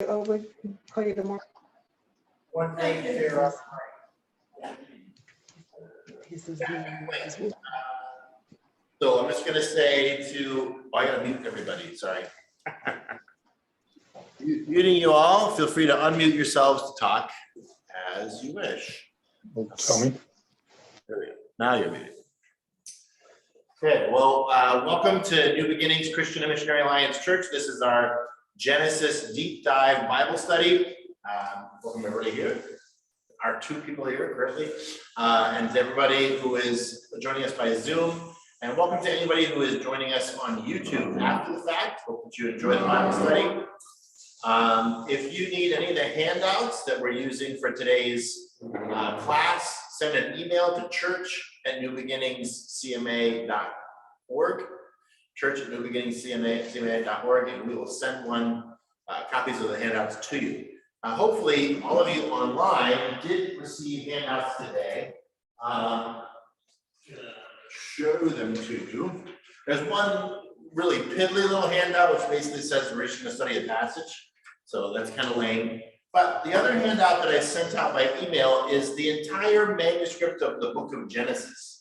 over, call you tomorrow. One thing here. He says, "Yeah." So I'm just gonna say I gotta mute everybody, sorry. Muting you all, feel free to unmute yourselves to talk as you wish. Tell me. There we go. Now you're muted. Okay, well, welcome to New Beginnings Christian and Missionary Alliance Church. This is our Genesis Deep Dive Bible Study. Welcome everybody here. Our two people here currently, and to everybody who is joining us by Zoom, and welcome to anybody who is joining us on YouTube after the fact. Hope that you enjoy the Bible study. If you need any of the handouts that we're using for today's class, send an email to church@newbeginningscma.org, church@newbeginningscma.org, and we will send copies of the handouts to you. Hopefully, all of you online did receive handouts today. Show them to you. There's one really piddly little handout which basically says we're just going to study a passage, so that's kind of lame. But the other handout that I sent out by email is the entire manuscript of the book of Genesis.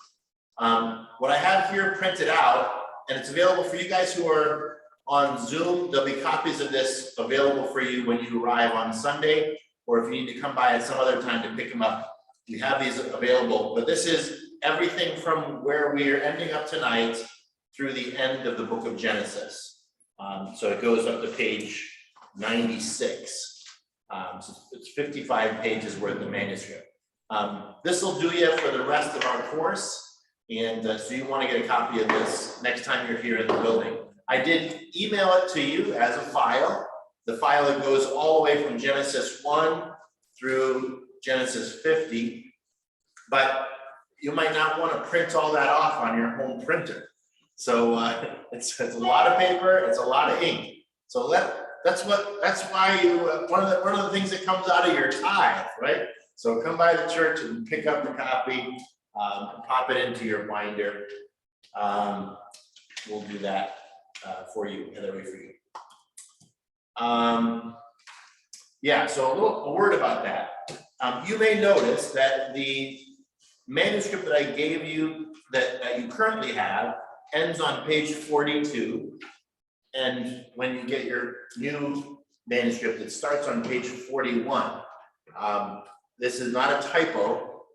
What I have here printed out, and it's available for you guys who are on Zoom. There'll be copies of this available for you when you arrive on Sunday, or if you need to come by at some other time to pick them up. We have these available, but this is everything from where we are ending up tonight through the end of the book of Genesis. So it goes up to page 96. So it's 55 pages worth of manuscript. This will do you for the rest of our course, and so you want to get a copy of this next time you're here in the building. I did email it to you as a file. The file that goes all the way from Genesis 1 through Genesis 50, but you might not want to print all that off on your home printer. So it's a lot of paper, it's a lot of ink. So that's why you one of the things that comes out of your tithe, right? So come by the church and pick up the copy, and pop it into your binder. We'll do that for you, and that way for you. Yeah, so a word about that. You may notice that the manuscript that I gave you that you currently have ends on page 42, and when you get your new manuscript, it starts on page 41. This is not a typo.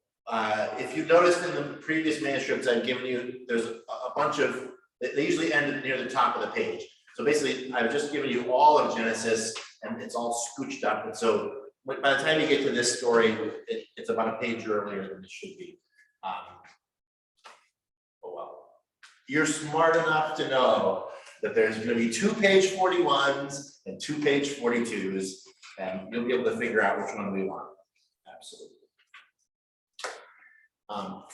If you noticed in the previous manuscripts I've given you, there's a bunch of, they usually end near the top of the page. So basically, I've just given you all of Genesis, and it's all scooched up. And so by the time you get to this story, it's about a page earlier than it should be. Oh well. You're smart enough to know that there's going to be 2 page 41s and 2 page 42s, and you'll be able to figure out which one we want. Absolutely.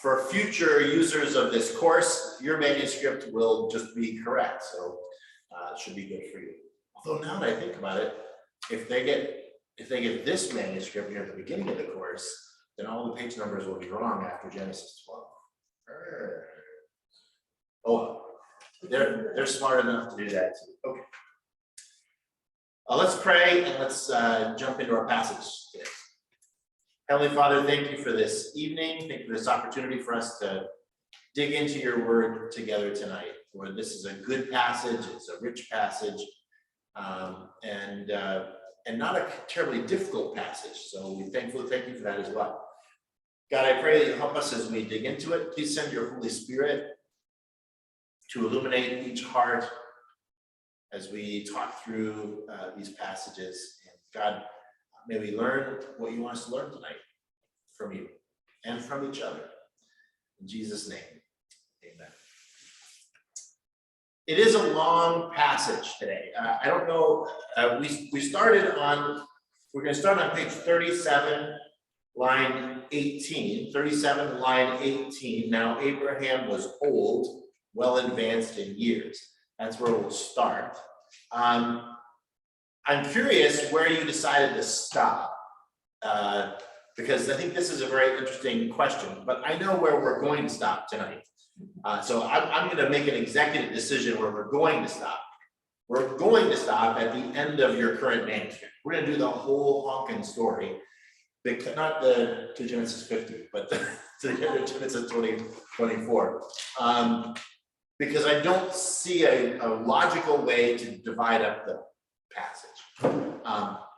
For future users of this course, your manuscript will just be correct, so it should be good for you. Although now that I think about it, if they get this manuscript here at the beginning of the course, then all the page numbers will be wrong after Genesis 12. Oh, they're smart enough to do that too. Okay. Let's pray and let's jump into our passage today. Heavenly Father, thank you for this evening. Thank you for this opportunity for us to dig into your word together tonight. Lord, this is a good passage. It's a rich passage, and not a terribly difficult passage. So we thank you for that as well. God, I pray that you help us as we dig into it. Please send your Holy Spirit to illuminate each heart as we talk through these passages. And God, may we learn what you want us to learn tonight from you and from each other. In Jesus' name, amen. It is a long passage today. I don't know, we're going to start on page 37, line 18, 37, line 18. Now, Abraham was old, well advanced in years. That's where we'll start. I'm curious where you decided to stop, because I think this is a very interesting question, but I know where we're going to stop tonight. So I'm going to make an executive decision where we're going to stop. we're going to stop at the end of your current manuscript. We're gonna do the whole honkin' story, because not to Genesis 50, but to the end of Genesis 24. Because I don't see a logical way to divide up the passage.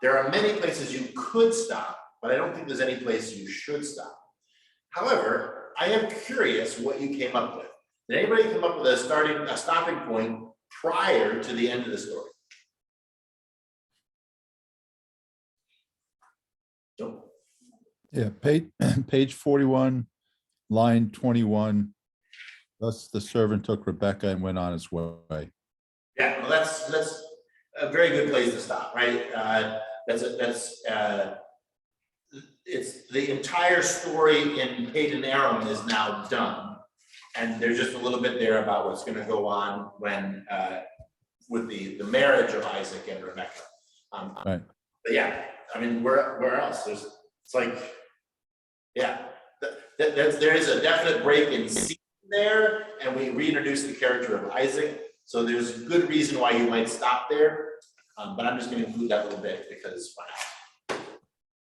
There are many places you could stop, but I don't think there's any place you should stop. However, I am curious what you came up with. Did anybody come up with a stopping point prior to the end of the story? Nope. Yeah, page 41, line 21. Thus the servant took Rebekah and went on his way. Yeah, well, that's a very good place to stop, right? It's the entire story in Hayden Aram is now done, and there's just a little bit there about what's going to go on when with the marriage of Isaac and Rebekah. Right. But yeah, I mean, where else? It's like, yeah, there is a definite break in scene there, and we reintroduce the character of Isaac. So there's a good reason why you might stop there, but I'm just going to include that little bit because why not?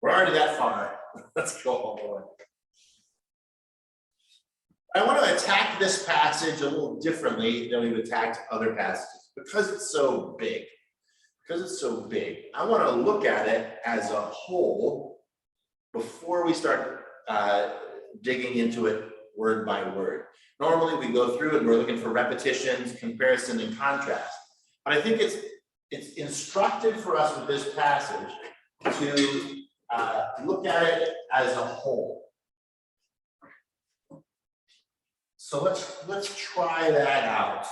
We're already that far. Let's go all the way. I want to attack this passage a little differently than we've attacked other passages because it's so big. Because it's so big, I want to look at it as a whole before we start digging into it word by word. Normally we go through and we're looking for repetitions, comparison, and contrast. But I think it's instructive for us with this passage to look at it as a whole. So let's try that out.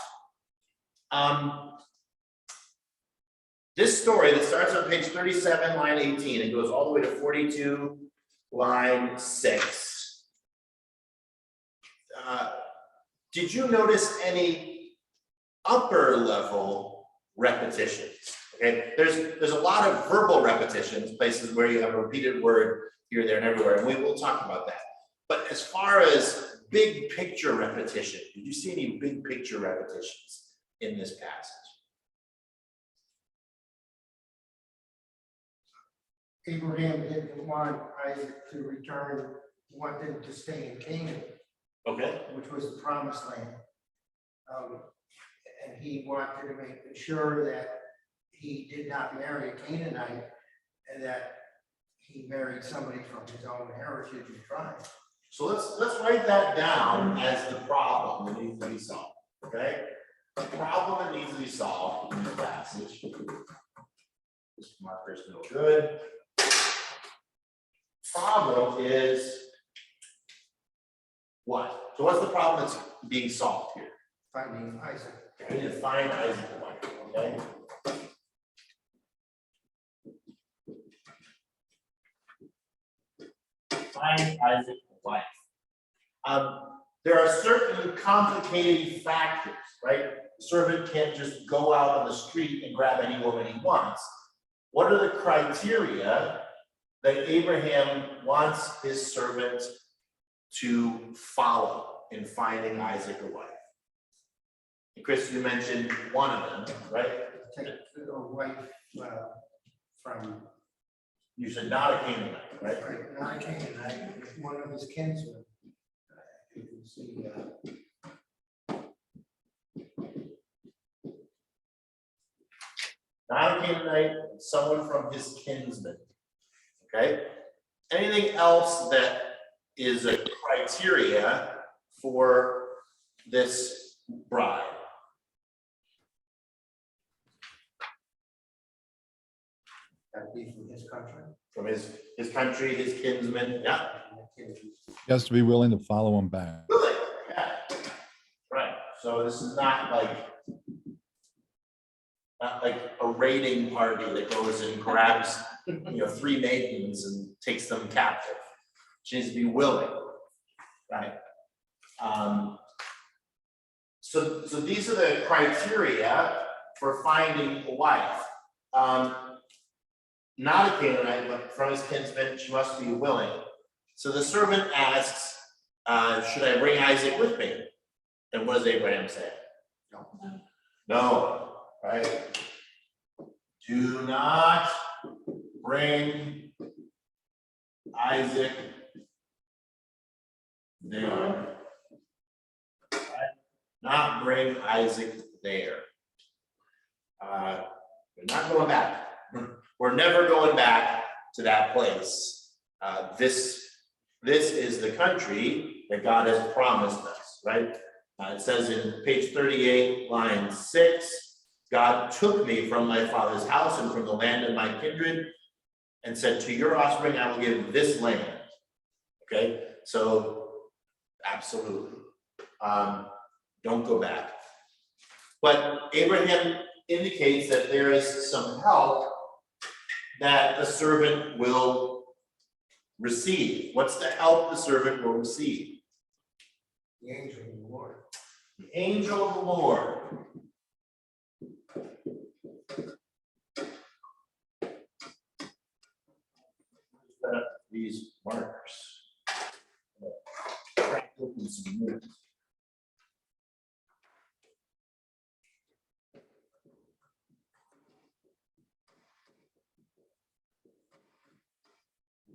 This story that starts on page 37, line 18, and goes all the way to 42, line 6. Did you notice any upper level repetitions? Okay, there's a lot of verbal repetitions, places where you have a repeated word here, there, and everywhere, and we will talk about that. But as far as big picture repetition, did you see any big picture repetitions in this passage? Abraham didn't want Isaac to return, wanted to stay in Canaan, Okay. which was the promised land. And he wanted to make sure that he did not marry a Canaanite and that he married somebody from his own heritage and tribe. So let's write that down as the problem that needs to be solved. Okay? The problem that needs to be solved in the passage. This marker's no good. Problem is what? So what's the problem that's being solved here? Finding Isaac. I need to find Isaac, okay? Find Isaac wife. There are certain complicating factors, right? The servant can't just go out on the street and grab any woman he wants. What are the criteria that Abraham wants his servant to follow in finding Isaac a wife? And Chris, you mentioned one of them, right? Take a wife from, You said not a Canaanite, right? not a Canaanite, one of his kinsmen. You can see, Not a Canaanite, someone from his kinsmen. Okay? Anything else that is a criteria for this bride? that'd be from his country. From his country, his kinsmen, yeah. He has to be willing to follow him back. Really? Yeah. Right. So this is not like a raiding party that goes and grabs 3 maidens and takes them captive. She needs to be willing, right? So these are the criteria for finding a wife. Not a Canaanite, but from his kinsmen, she must be willing. So the servant asks, should I bring Isaac with me? And what does Abraham say? No. No, right? do not bring Isaac there. Not bring Isaac there. We're not going back. We're never going back to that place. This is the country that God has promised us, right? It says in page 38, line 6, God took me from my father's house and from the land of my kindred and said, to your offspring, I will give this land. Okay, so absolutely. Don't go back. But Abraham indicates that there is some help that the servant will receive. What's the help the servant will receive? The angel of the Lord. The angel of the Lord. Set up these markers. Crack open some wood.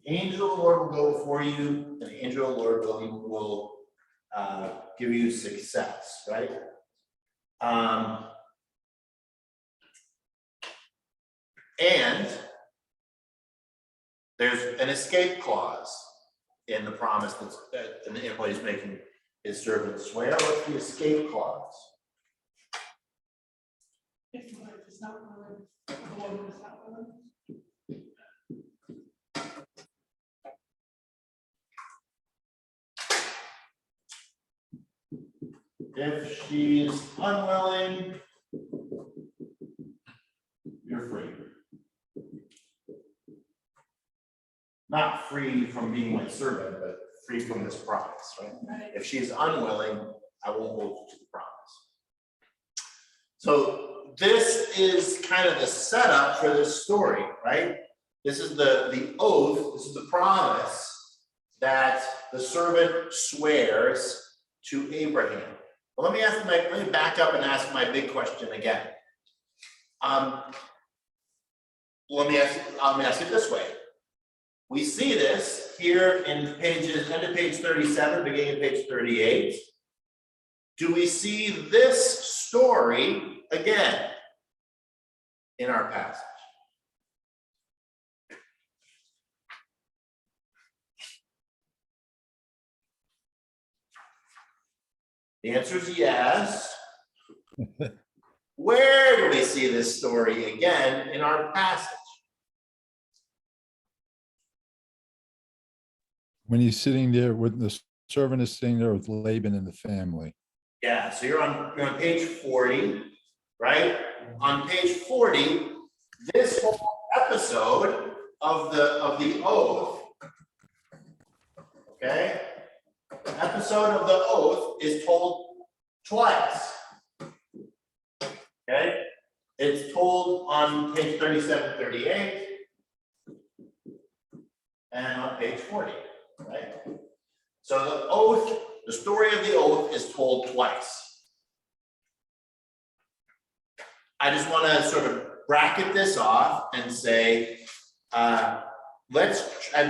The angel of the Lord will go before you, and the angel of the Lord will give you success, right? And there's an escape clause in the promise that the employee is making his servant swear. What's the escape clause? If the wife is not willing, the woman is not willing. If she's unwilling, you're free. Not free from being my servant, but free from this promise, right? Right. If she's unwilling, I won't hold you to the promise. So this is kind of the setup for this story, right? This is the oath, this is the promise that the servant swears to Abraham. Well, let me back up and ask my big question again. Let me ask it this way. We see this here in end of page 37, beginning of page 38. Do we see this story again in our passage? The answer is yes. Where do we see this story again in our passage? When he's sitting there with the servant is sitting there with Laban and the family. Yeah, so you're on page 40, right? On page 40, this whole episode of the oath, okay? The episode of the oath is told twice. Okay? It's told on page 37, 38, and on page 40, right? So the oath, the story of the oath is told twice. I just want to sort of bracket this off and say, I'd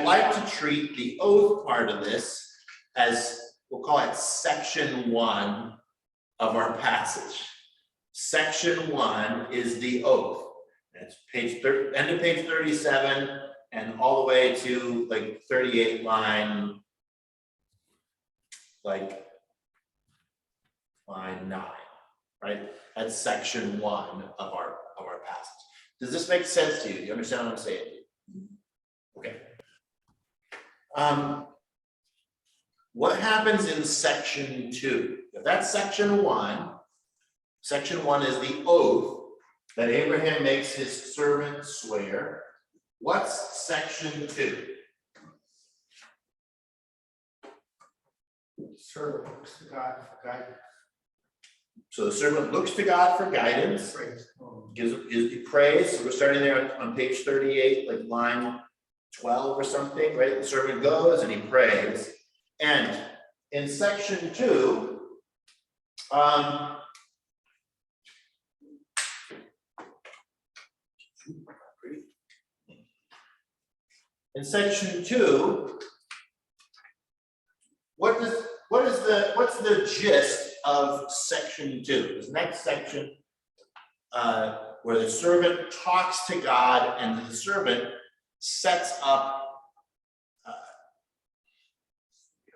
like to treat the oath part of this as, we'll call it section 1 of our passage. Section 1 is the oath. It's end of page 37 and all the way to like 38 line 9, right? That's section 1 of our passage. Does this make sense to you? Do you understand what I'm saying? Okay. What happens in section 2? If that's section 1 is the oath that Abraham makes his servant swear. What's section 2? Servant looks to God for guidance. So the servant looks to God for guidance, Praise. he prays. So we're starting there on page 38, like line 12 or something, right? The servant goes and he prays. And in section 2, In section 2, what's the gist of section 2? This next section, where the servant talks to God and the servant sets up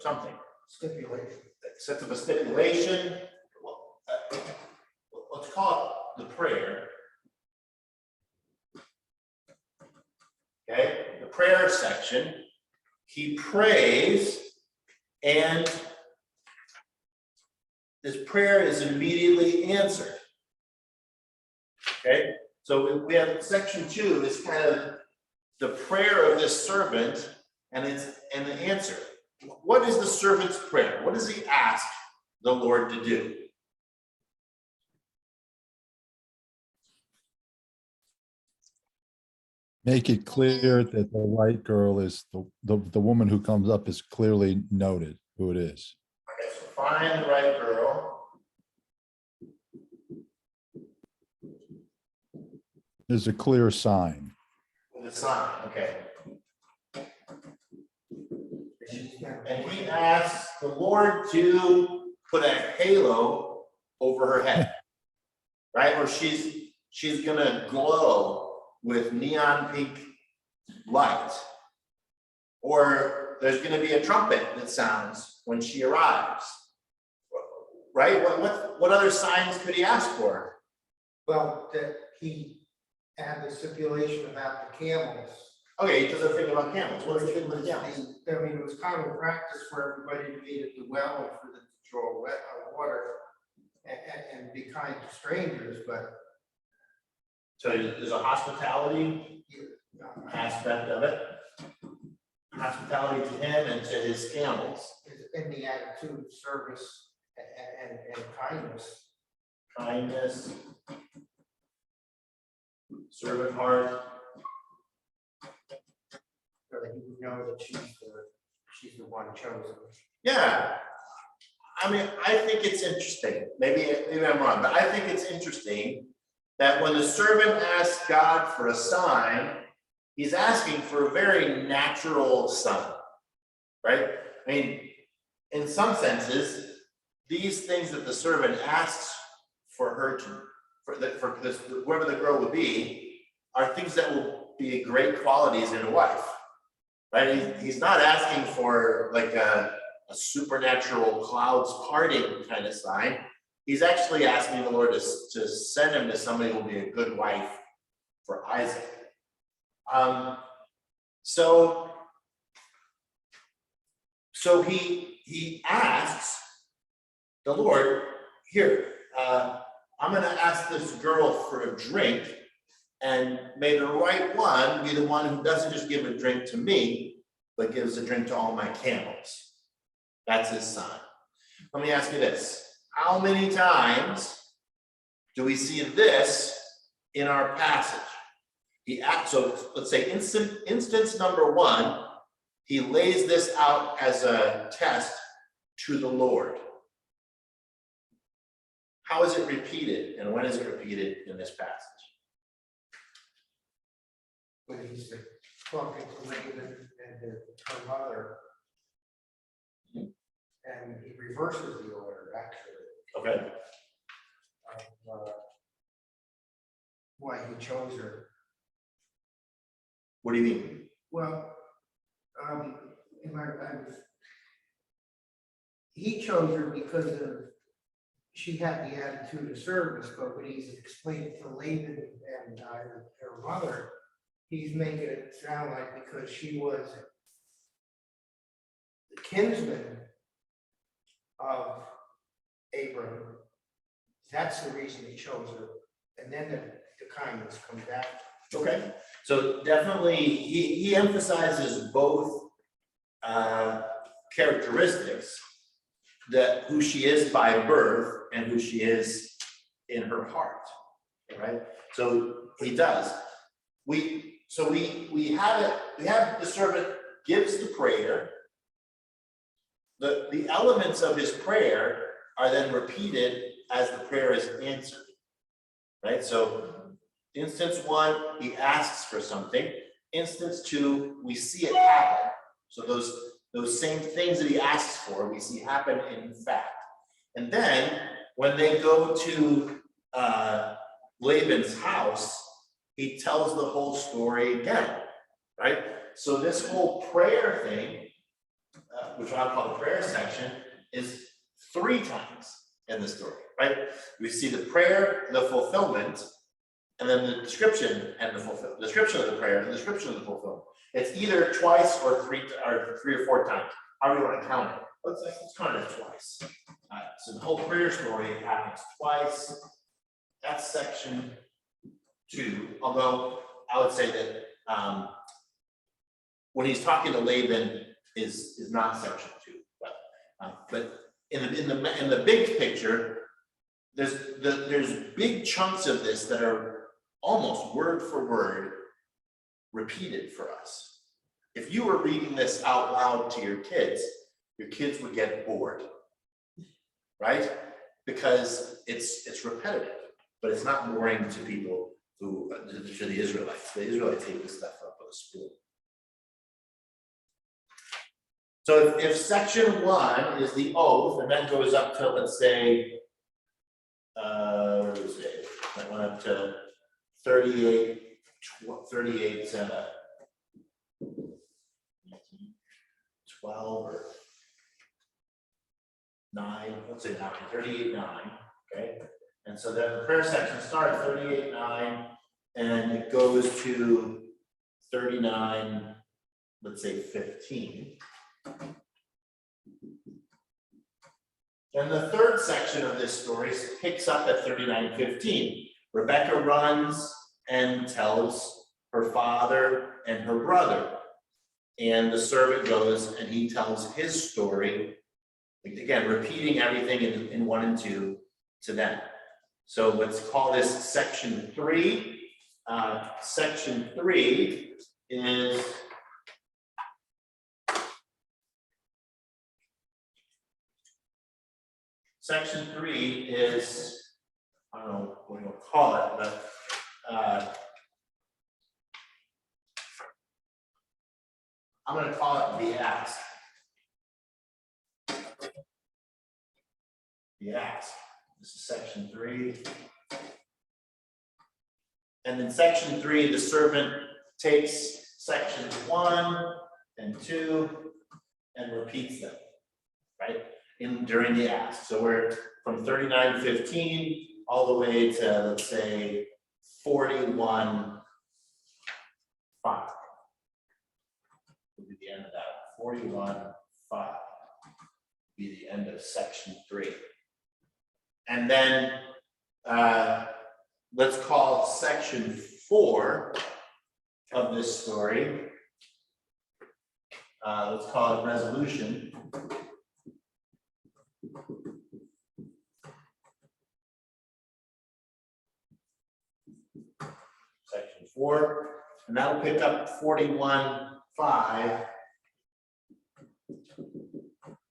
something. Stipulation. Sets up a stipulation. Let's call it the prayer. Okay, the prayer section. He prays, and his prayer is immediately answered. Okay, so we have section 2 is kind of the prayer of this servant, and the answer. What is the servant's prayer? What does he ask the Lord to do? Make it clear that the right girl is the woman who comes up is clearly noted who it is. Okay, so find the right girl. There's a clear sign. With a sign, okay. And he asks the Lord to put a halo over her head, right? Or she's gonna glow with neon pink light. Or there's gonna be a trumpet that sounds when she arrives, right? What other signs could he ask for? Well, that he had the stipulation about the camels. Okay, he does a thing about camels. What's the thing with camels? I mean, it was common practice for everybody to meet at the well and for them to draw water and be kind to strangers, but. So there's a hospitality aspect of it. Hospitality to him and to his camels. In the attitude, service, and kindness. Kindness. Servant heart. So that he would know that she's the one chosen. Yeah. I mean, I think it's interesting. Maybe I'm wrong, but I think it's interesting that when the servant asks God for a sign, he's asking for a very natural sign, right? I mean, in some senses, these things that the servant asks for her to, for this, whoever the girl would be, are things that will be great qualities in a wife, right? He's not asking for like a supernatural clouds parting kind of sign. He's actually asking the Lord to send him to somebody who will be a good wife for Isaac. So he asks the Lord, here, I'm going to ask this girl for a drink, and may the right one be the one who doesn't just give a drink to me, but gives a drink to all my camels. That's his sign. Let me ask you this. How many times do we see this in our passage? So let's say instance number 1, he lays this out as a test to the Lord. How is it repeated, and when is it repeated in this passage? When he's talking to Laban and her mother. And he reverses the order, actually. Okay. Of why he chose her. What do you mean? Well, he chose her because she had the attitude of service, but when he's explaining to Laban and her mother, he's making it sound like because she was the kinsman of Abram, that's the reason he chose her, and then the kindness comes after. Okay, so definitely he emphasizes both characteristics, that who she is by birth and who she is in her heart, right? So he does. We have the servant gives the prayer. The elements of his prayer are then repeated as the prayer is answered, right? So instance 1, he asks for something. Instance 2, we see it happen. So those same things that he asks for, we see happen in fact. And then when they go to Laban's house, he tells the whole story again, right? So this whole prayer thing, which I'll call the prayer section, is 3 times in the story, right? We see the prayer, the fulfillment, and then the description and the fulfillment. Description of the prayer and the description of the fulfillment. It's either twice or 3 or 4 times. However you want to count it. Let's count it as twice. So the whole prayer story happens twice. That's section 2. Although I would say that when he's talking to Laban is not section 2, but in the big picture, there's big chunks of this that are almost word for word repeated for us. If you were reading this out loud to your kids would get bored, right? Because it's repetitive, but it's not boring to people who, to the Israelites. The Israelites hate this stuff up with a spoon. So if section 1 is the oath, and that goes up to, let's say, where is it? That went up to 38, 12 or 9, let's say 9, 38:9, okay? And so then the prayer section starts 38:9, and it goes to 39, let's say 15. And the third section of this story picks up at 39:15. Rebecca runs and tells her father and her brother. And the servant goes and he tells his story, again, repeating everything in 1 and 2 to them. So let's call this section 3. Section 3 is Section 3 is, I don't know what you want to call it, but I'm going to call it the ask. The ask. This is section 3. And in section 3, the servant takes sections 1 and 2 and repeats them, right? During the ask. So we're from 39:15 all the way to, let's say, 41:5. Will be the end of that. 41:5 be the end of section 3. And then let's call section 4 of this story. Let's call it resolution. Section 4, and that'll pick up 41:5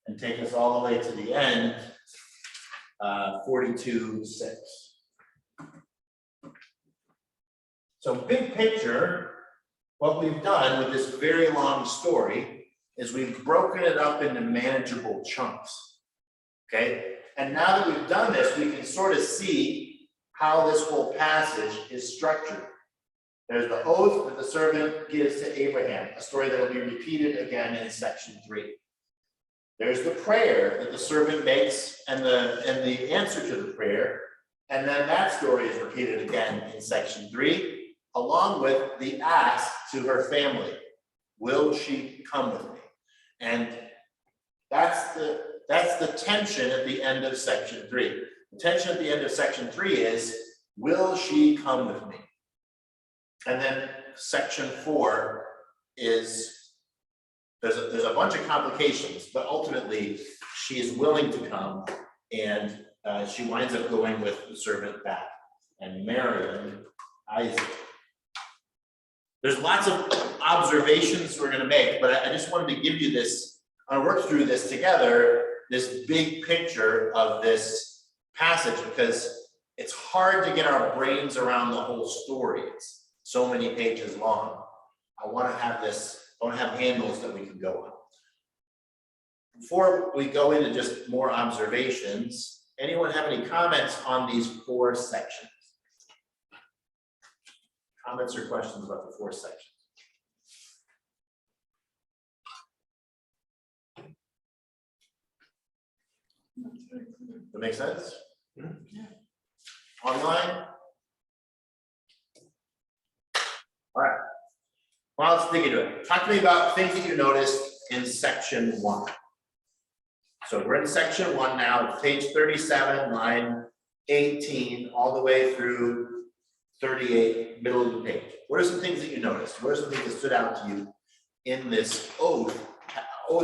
and take us all the way to the end, 42:6. So big picture, what we've done with this very long story is we've broken it up into manageable chunks, okay? And now that we've done this, we can sort of see how this whole passage is structured. There's the oath that the servant gives to Abraham, a story that will be repeated again in section 3. There's the prayer that the servant makes and the answer to the prayer, and then that story is repeated again in section 3, along with the ask to her family, will she come with me? And that's the tension at the end of section 3. The tension at the end of section 3 is, will she come with me? And then section 4 is, there's a bunch of complications, but ultimately she is willing to come, and she winds up going with the servant back and marrying Isaac. There's lots of observations we're going to make, but I just wanted to give you this, I work through this together, this big picture of this passage, because it's hard to get our brains around the whole story. It's so many pages long. I want to have this, I want to have handles that we can go on. Before we go into just more observations, anyone have any comments on these 4 sections? Comments or questions about the 4 sections? That makes sense? Online? All right. Well, let's dig into it. Talk to me about things that you noticed in section 1. So we're in section 1 now, it's page 37, line 18, all the way through 38, middle of the page. What are some things that you noticed? What are some things that stood out to you in this oath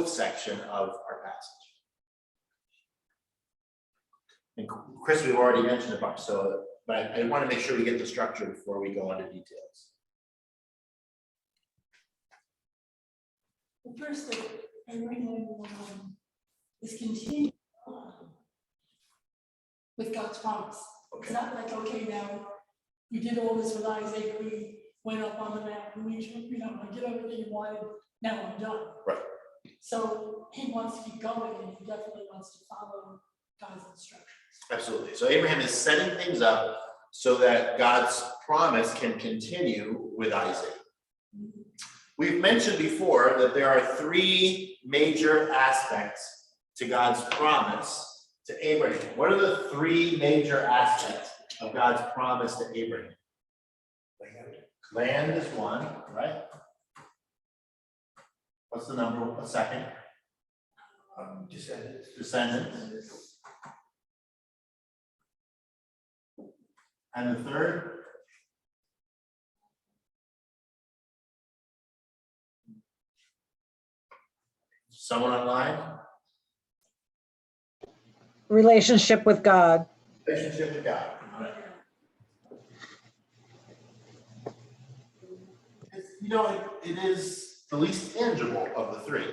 section of our passage? And Chris, we've already mentioned a bunch, so, but I want to make sure we get the structure before we go into details. The first thing, Abraham is continuing with God's promise. It's Okay. not like, okay, now you did all this with Isaac, we went up on the mountain, I did everything you wanted, now I'm done. Right. So he wants to keep going and he definitely wants to follow God's instructions. Absolutely. So Abraham is setting things up so that God's promise can continue with Isaac. We've mentioned before that there are 3 major aspects to God's promise to Abraham. What are the 3 major aspects of God's promise to Abraham? Land is one, right? What's the number? A second? Descendants. Descendants. And the third? Someone online? Relationship with God. Relationship with God. It is the least tangible of the 3.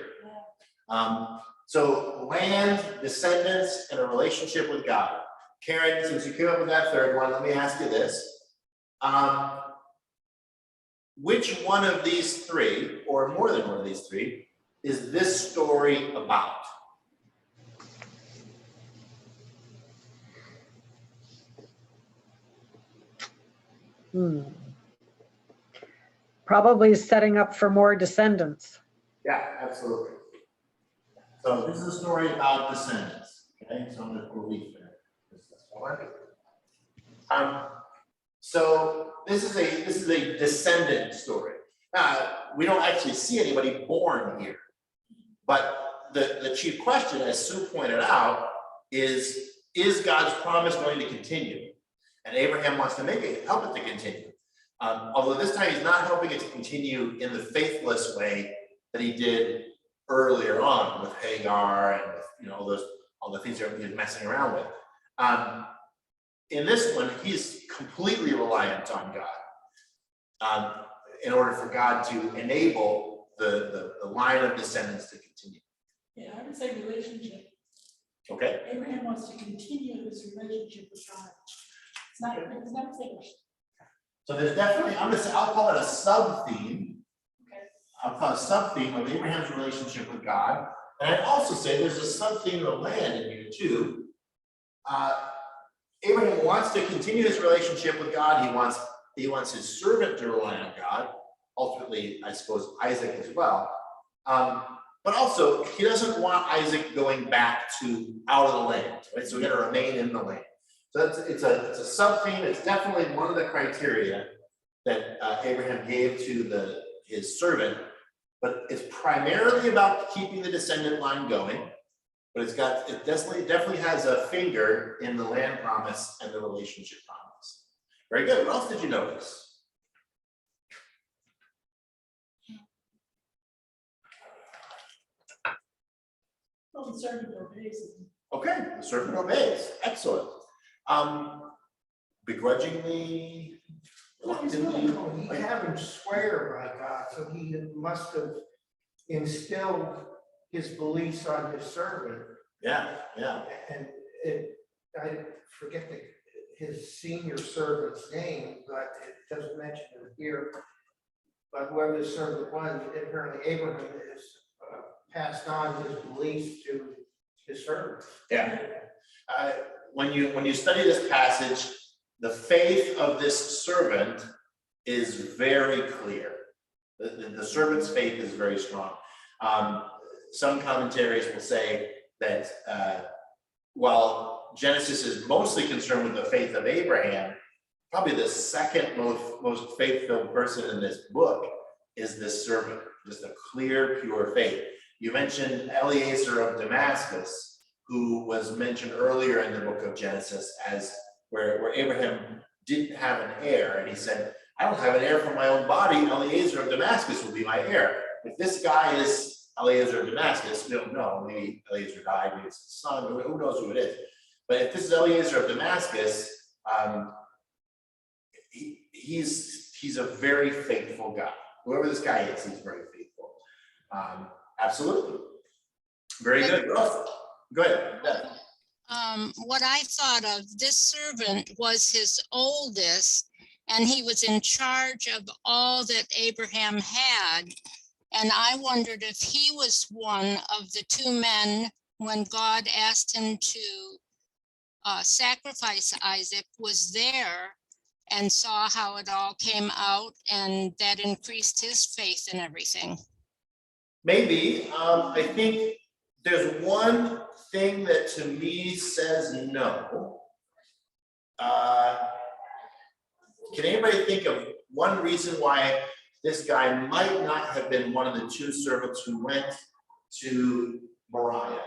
So land, descendants, and a relationship with God. Karen, since you came up with that third one, let me ask you this. Which one of these 3, or more than one of these 3, is this story about? Probably setting up for more descendants. Yeah, absolutely. So this is a story about descendants. Okay, so I'm going to leave there. So this is a descendant story. We don't actually see anybody born here, but the chief question, as Sue pointed out, is God's promise going to continue? And Abraham wants to help it to continue. Although this time he's not helping it to continue in the faithless way that he did earlier on with Hagar and with all the things that he was messing around with. In this one, he's completely reliant on God in order for God to enable the line of descendants to continue. Yeah, I would say relationship. Okay. Abraham wants to continue his relationship with God. It's not finished. So there's definitely, I'll call it a sub-theme. Okay. I'll call it a sub-theme of Abraham's relationship with God. And I'd also say there's a sub-theme of land in here too. Abraham wants to continue his relationship with God. He wants his servant to rely on God. Ultimately, I suppose Isaac as well. But also, he doesn't want Isaac going back out of the land. Right? So we got to remain in the land. So it's a sub-theme. It's definitely one of the criteria that Abraham gave to his servant, but it's primarily about keeping the descendant line going. But it definitely has a finger in the land promise and the relationship promise. Very good. What else did you notice? Well, the servant obeys. Okay, the servant obeys. Excellent. Begrudgingly, reluctantly. He had him swear by God, so he must have instilled his beliefs on his servant. Yeah. And I forget his senior servant's name, but it doesn't mention it here. but whoever the servant was, apparently Abraham is passed on his beliefs to his servant. Yeah. When you study this passage, the faith of this servant is very clear. The servant's faith is very strong. Some commentaries will say that while Genesis is mostly concerned with the faith of Abraham, probably the second most faith-filled person in this book is this servant, just a clear, pure faith. You mentioned Eliezer of Damascus, who was mentioned earlier in the book of Genesis as where Abraham didn't have an heir, and he said, I don't have an heir from my own body, Eliezer of Damascus will be my heir. If this guy is Eliezer of Damascus, we don't know, maybe Eliezer died, maybe it's his son, who knows who it is. But if this is Eliezer of Damascus, he's a very faithful guy. Whoever this guy is, he's very faithful. Absolutely. Very good. Go ahead. Yeah. What I thought of, this servant was his oldest, and he was in charge of all that Abraham had. And I wondered if he was one of the two men when God asked him to sacrifice Isaac, was there and saw how it all came out, and that increased his faith and everything. Maybe. I think there's one thing that to me says no. Can anybody think of one reason why this guy might not have been one of the two servants who went to Mariah?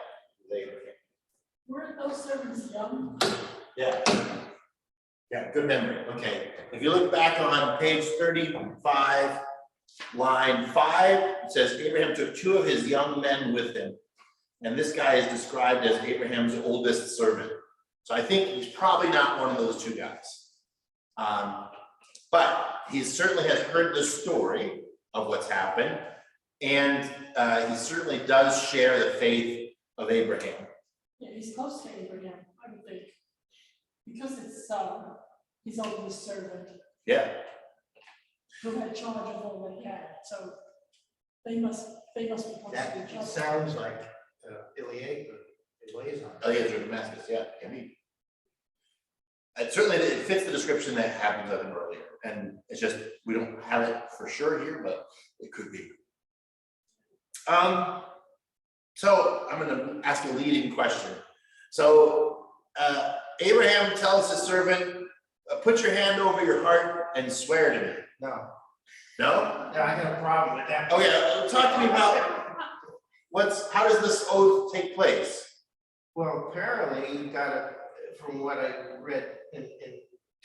Weren't those servants young? Yeah. Yeah, good memory. Okay. If you look back on page 35, line 5, it says Abraham took 2 of his young men with him. And this guy is described as Abraham's oldest servant. So I think he's probably not one of those 2 guys. But he certainly has heard the story of what's happened. And he certainly does share the faith of Abraham. Yeah, he's close to Abraham, I would think. Because it's his oldest servant Yeah. who had charge of all that he had. So they must be close to That each other. sounds like Eliezer. Eliezer of Damascus, yeah. I mean, certainly it fits the description that happens of him earlier. And it's just, we don't have it for sure here, but it could be. So I'm going to ask a leading question. So Abraham tells his servant, put your hand over your heart and swear to me. No, No? I have a problem with that. Oh yeah, talk to me about how does this oath take place? Well, apparently you gotta, from what I read in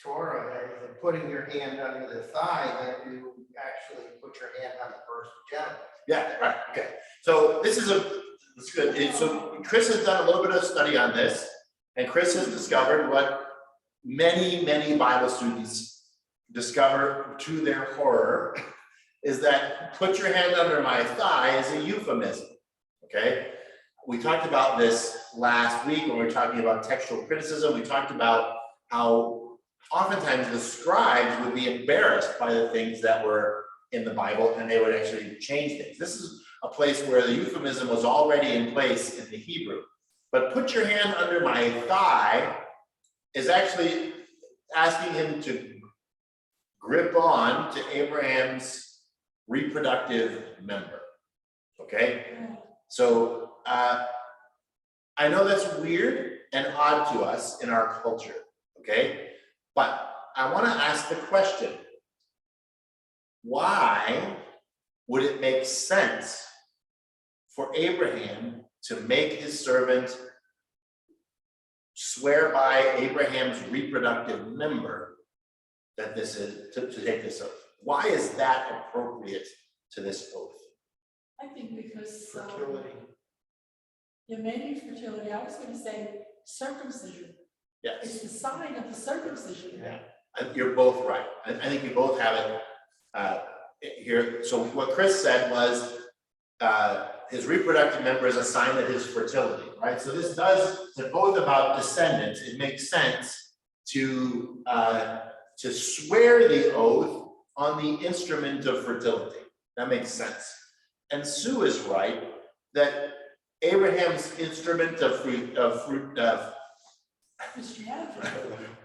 Torah, and putting your hand under the thigh, that you actually put your hand on the person's genitals. Yeah, right, okay. So this is it's good. So Chris has done a little bit of study on this, and Chris has discovered what many Bible students discover to their horror, is that put your hand under my thigh is a euphemism, okay? We talked about this last week when we were talking about textual criticism. We talked about how oftentimes the scribes would be embarrassed by the things that were in the Bible, and they would actually change things. This is a place where the euphemism was already in place in the Hebrew. But put your hand under my thigh is actually asking him to grip on to Abraham's reproductive member, okay? So I know that's weird and odd to us in our culture, okay? But I want to ask the question, why would it make sense for Abraham to make his servant swear by Abraham's reproductive member that this is to take this oath? Why is that appropriate to this oath? I think because Fertility. yeah, maybe fertility. I was going to say circumcision. Yes. It's the sign of the circumcision. Yeah, you're both right. I think you both have it here. So what Chris said was his reproductive member is a sign of his fertility, right? So this does, they're both about descendants. It makes sense to swear the oath on the instrument of fertility. That makes sense. And Sue is right that Abraham's instrument of Christianity.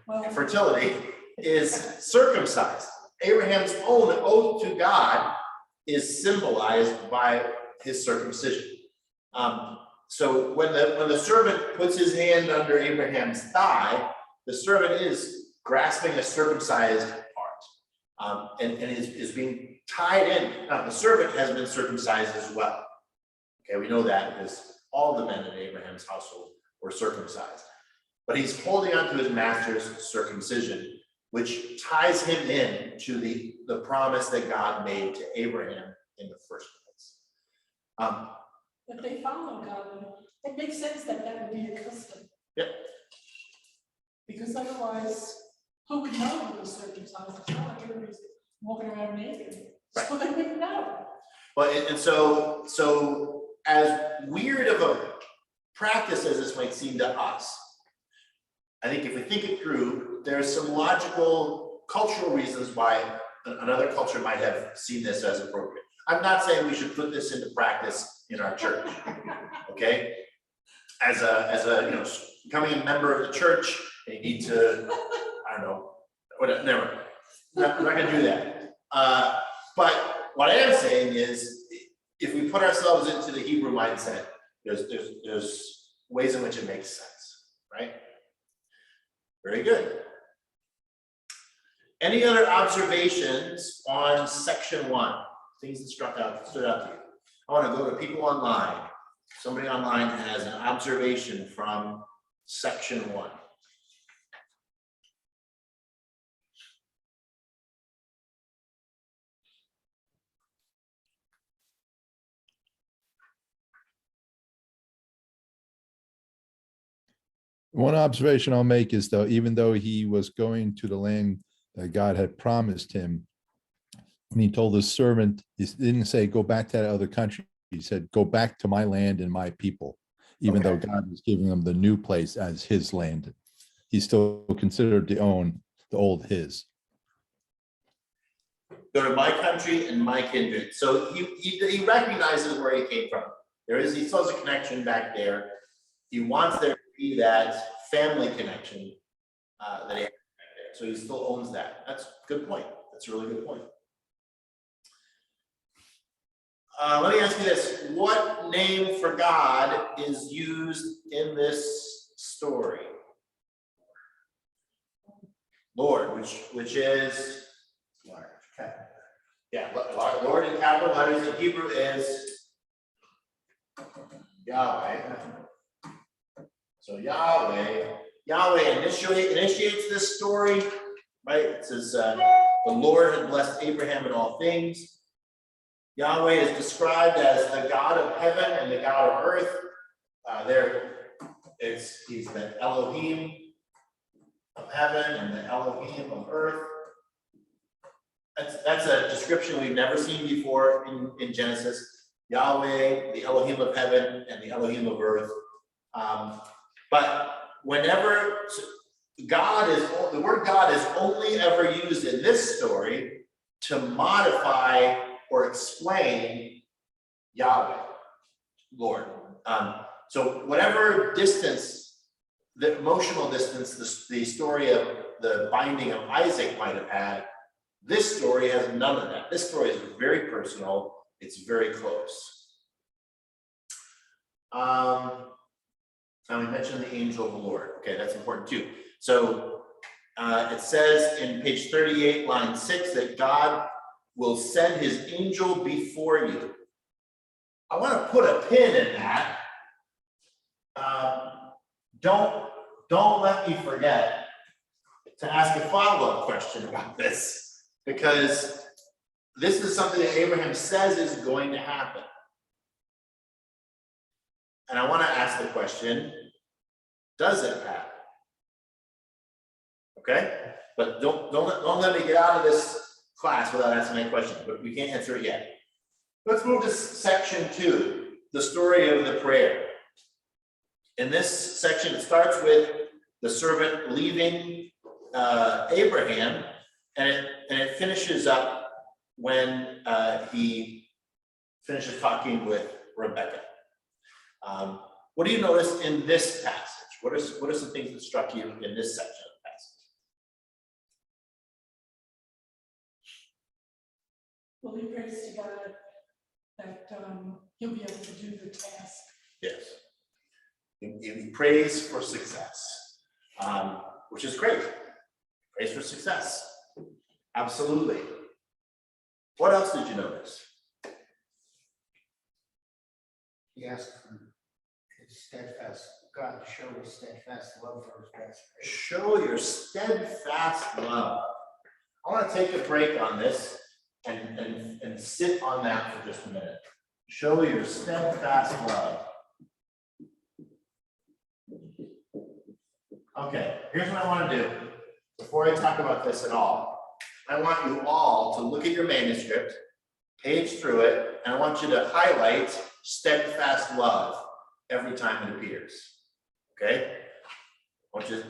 Well, fertility is circumcised. Abraham's own oath to God is symbolized by his circumcision. So when the servant puts his hand under Abraham's thigh, the servant is grasping a circumcised part, and is being tied in. Now, the servant has been circumcised as well. Okay, we know that because all the men in Abraham's household were circumcised. But he's holding on to his master's circumcision, which ties him in to the promise that God made to Abraham in the first place. if they follow God, it makes sense that that would be a custom. Yep. Because otherwise, who would know he was circumcised? It's not like everybody's walking around naked. So they wouldn't know. Well, and so as weird of a practice as this might seem to us, I think if we think it through, there's some logical cultural reasons why another culture might have seen this as appropriate. I'm not saying we should put this into practice in our church, okay? As a becoming a member of the church, you need to, I don't know, whatever, never mind. I'm not gonna do that. But what I am saying is, if we put ourselves into the Hebrew mindset, there's ways in which it makes sense, right? Very good. Any other observations on section 1? Things that stood out to you. I want to go to people online. Somebody online has an observation from section 1. One observation I'll make is though, even though he was going to the land that God had promised him, when he told his servant, he didn't say, go back to that other country. He said, go back to my land and my people, even though God was giving him the new place as his land. He still considered the old his. Go to my country and my kindred. So he recognizes where he came from. He still has a connection back there. He wants there to be that family connection that he has back there. So he still owns that. That's a good point. That's a really good point. Let me ask you this. What name for God is used in this story? Lord, which is large. Yeah, Lord in capital letters in Hebrew is Yahweh. So Yahweh initiates this story, right? It says the Lord had blessed Abraham in all things. Yahweh is described as the God of heaven and the God of earth. He's the Elohim of heaven and the Elohim of earth. That's a description we've never seen before in Genesis. Yahweh, the Elohim of heaven and the Elohim of earth. But whenever the word God is only ever used in this story to modify or explain Yahweh, Lord. So whatever distance, the emotional distance, the story of the binding of Isaac might have had, this story has none of that. This story is very personal. It's very close. Now we mentioned the angel of the Lord. Okay, that's important too. So it says in page 38, line 6, that God will send his angel before you. I want to put a pin in that. Don't let me forget to ask a follow-up question about this, because this is something that Abraham says is going to happen. And I want to ask the question, does it happen? Okay? But don't let me get out of this class without asking that question, but we can't answer it yet. Let's move to section 2, the story of the prayer. In this section, it starts with the servant leaving Abraham, and it finishes up when he finishes talking with Rebecca. What do you notice in this passage? What are some things that struck you in this section of the passage? Well, he prays to God that he'll be able to do the task. Yes. He prays for success, which is great. Prays for success. Absolutely. What else did you notice? He asked for his steadfast, God to show his steadfast love for his pastor. Show your steadfast love. I want to take a break on this and sit on that for just a minute. Show your steadfast love. Okay, here's what I want to do before I talk about this at all. I want you all to look at your manuscript, page through it, and I want you to highlight steadfast love every time it appears. Okay?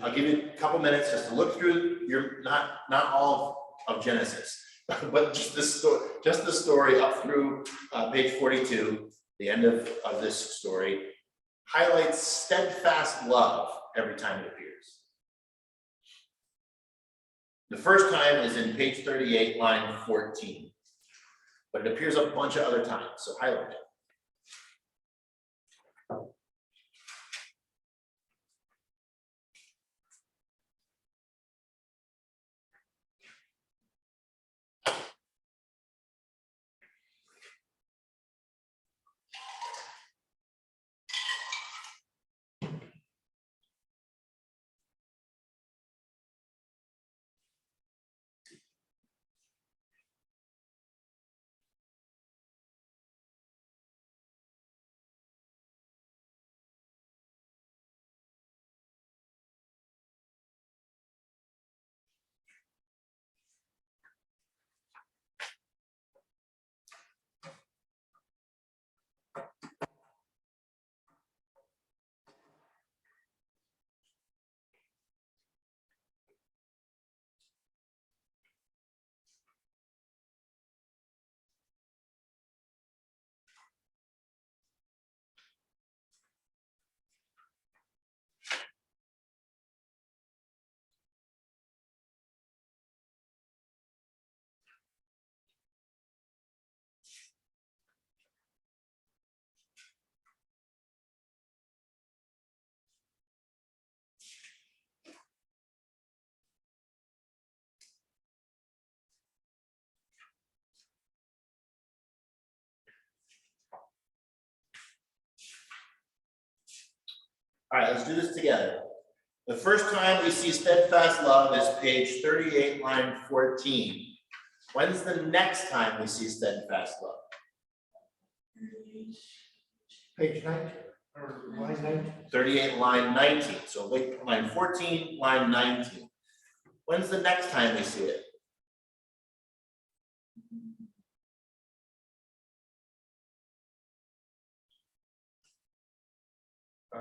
I'll give you a couple minutes just to look through your not all of Genesis, but just the story up through page 42, the end of this story, highlights steadfast love every time it appears. The first time is in page 38, line 14, but it appears a bunch of other times, so highlight it. All right, let's do this together. The first time we see steadfast love is page 38, line 14. When's the next time we see steadfast love? Page 19, or line 19. 38, line 19. So wait, line 14, line 19. When's the next time we see it? Uh,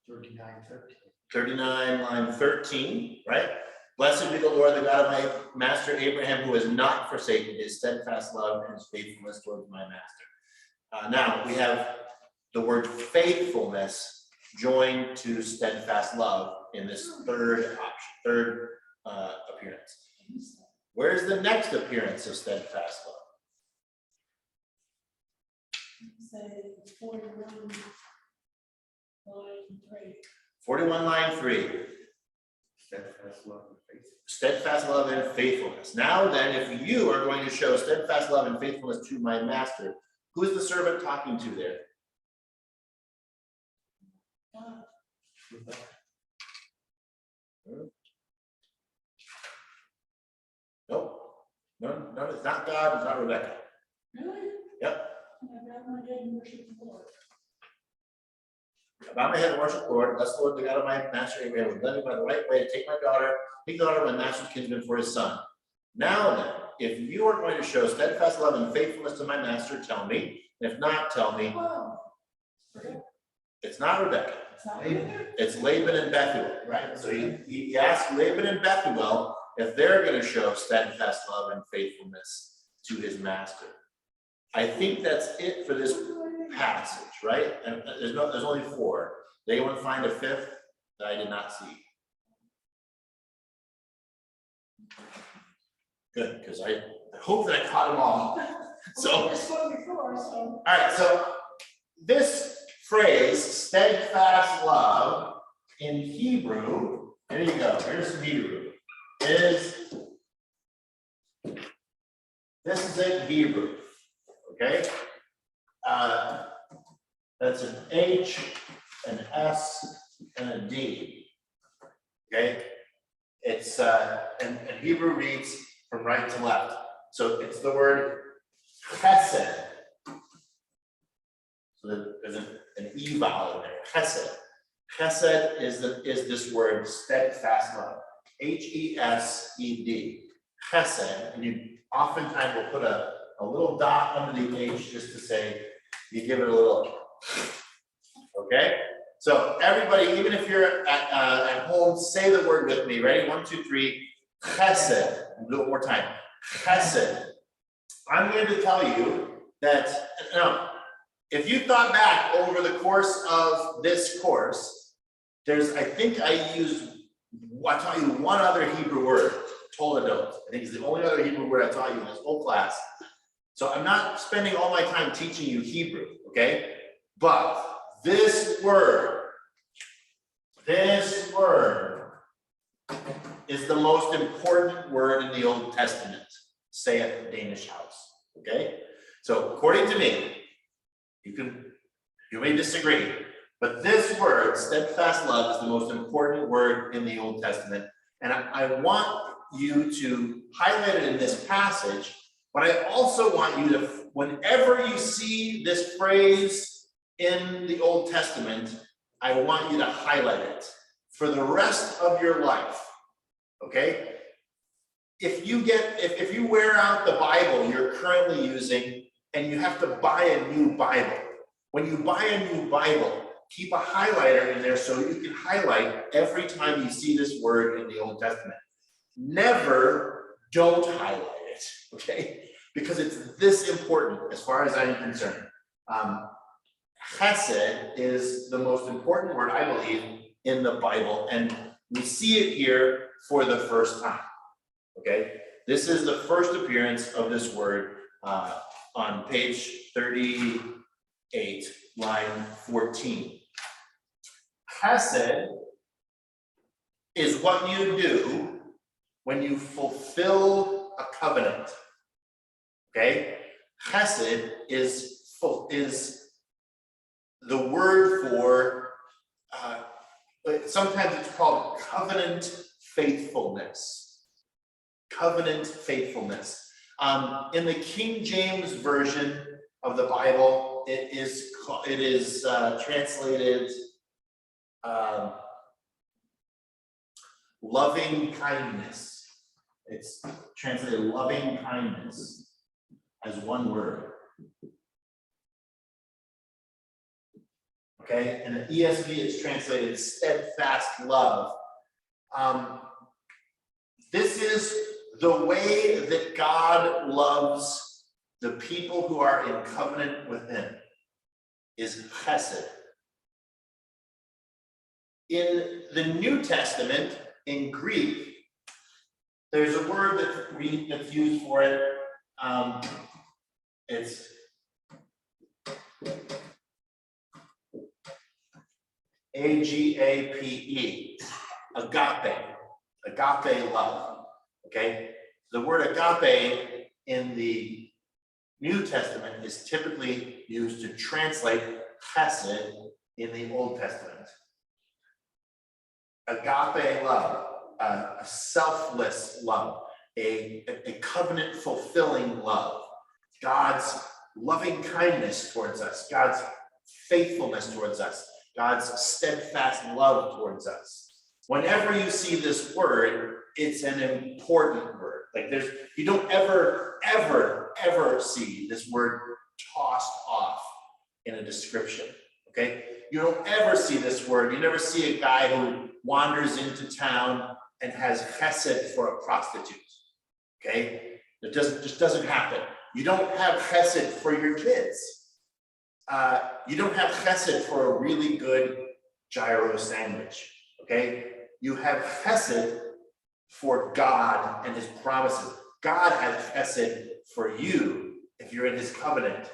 39:13. 39, line 13, right? Blessed be the Lord, the God of my master Abraham, who has not forsaken his steadfast love and his faithfulness towards my master. Now we have the word faithfulness joined to steadfast love in this third appearance. Where's the next appearance of steadfast love? Say 41, line 3. 41, line 3. Steadfast love and faith. Steadfast love and faithfulness. Now then, if you are going to show steadfast love and faithfulness to my master, who is the servant talking to there? God. Nope. No, it's not God, it's not Rebecca. Really? Yep. I got my head and worship the Lord. Bow my head and worship the Lord, bless the Lord, the God of my master Abraham, would led me by the right way to take my daughter, take the daughter of my master's kinsman for his son. Now then, if you are going to show steadfast love and faithfulness to my master, tell me. And if not, tell me. Wow. It's not Rebecca. It's not Rebecca. It's Laban and Bethuel, right? So he asked Laban and Bethuel if they're going to show steadfast love and faithfulness to his master. I think that's it for this passage, right? And there's only 4. Does anyone find a 5th that I did not see? Good, because I hope that I caught them all. So, This one before, so. all right, so this phrase, steadfast love, in Hebrew, here you go, here's some Hebrew, this is in Hebrew, okay? That's an H, an S, and a D, okay? It's, and Hebrew reads from right to left. So it's the word chesed. So there's an E vowel in there, chesed. Chesed is this word, steadfast love. H-E-S-E-D, chesed, and you oftentimes will put a little dot under the H just to say, you give it a little, okay? So everybody, even if you're at home, say the word with me. Ready? 1, 2, 3. Chesed. Do it one more time. Chesed. I'm going to tell you that if you thought back over the course of this course, I think I taught you one other Hebrew word, toledot. I think it's the only other Hebrew word I taught you in this whole class. So I'm not spending all my time teaching you Hebrew, okay? But this word is the most important word in the Old Testament, saith Danish house, okay? So according to me, you may disagree, but this word, steadfast love, is the most important word in the Old Testament. And I want you to highlight it in this passage, but I also want you to, whenever you see this phrase in the Old Testament, I want you to highlight it for the rest of your life, okay? If you wear out the Bible you're currently using and you have to buy a new Bible, when you buy a new Bible, keep a highlighter in there so you can highlight every time you see this word in the Old Testament. Never don't highlight it, okay? Because it's this important as far as I'm concerned. Chesed is the most important word, I believe, in the Bible, and we see it here for the first time, okay? This is the first appearance of this word on page 38, line 14. Chesed is what you do when you fulfill a covenant, okay? Chesed is the word for, sometimes it's called covenant faithfulness. Covenant faithfulness. In the King James Version of the Bible, it is translated loving kindness. It's translated loving kindness as one word. Okay, and the ESV is translated steadfast love. This is the way that God loves the people who are in covenant with him, is chesed. In the New Testament, in Greek, there's a word that's used for it. It's A-G-A-P-E, agape love, okay? The word agape in the New Testament is typically used to translate chesed in the Old Testament. Agape love, a selfless love, a covenant fulfilling love, God's loving kindness towards us, God's faithfulness towards us, God's steadfast love towards us. Whenever you see this word, it's an important word. Like you don't ever see this word tossed off in a description, okay? You don't ever see this word. You never see a guy who wanders into town and has chesed for a prostitute, okay? It just doesn't happen. You don't have chesed for your kids. You don't have chesed for a really good gyro sandwich, okay? You have chesed for God and his promises. God has chesed for you if you're in his covenant.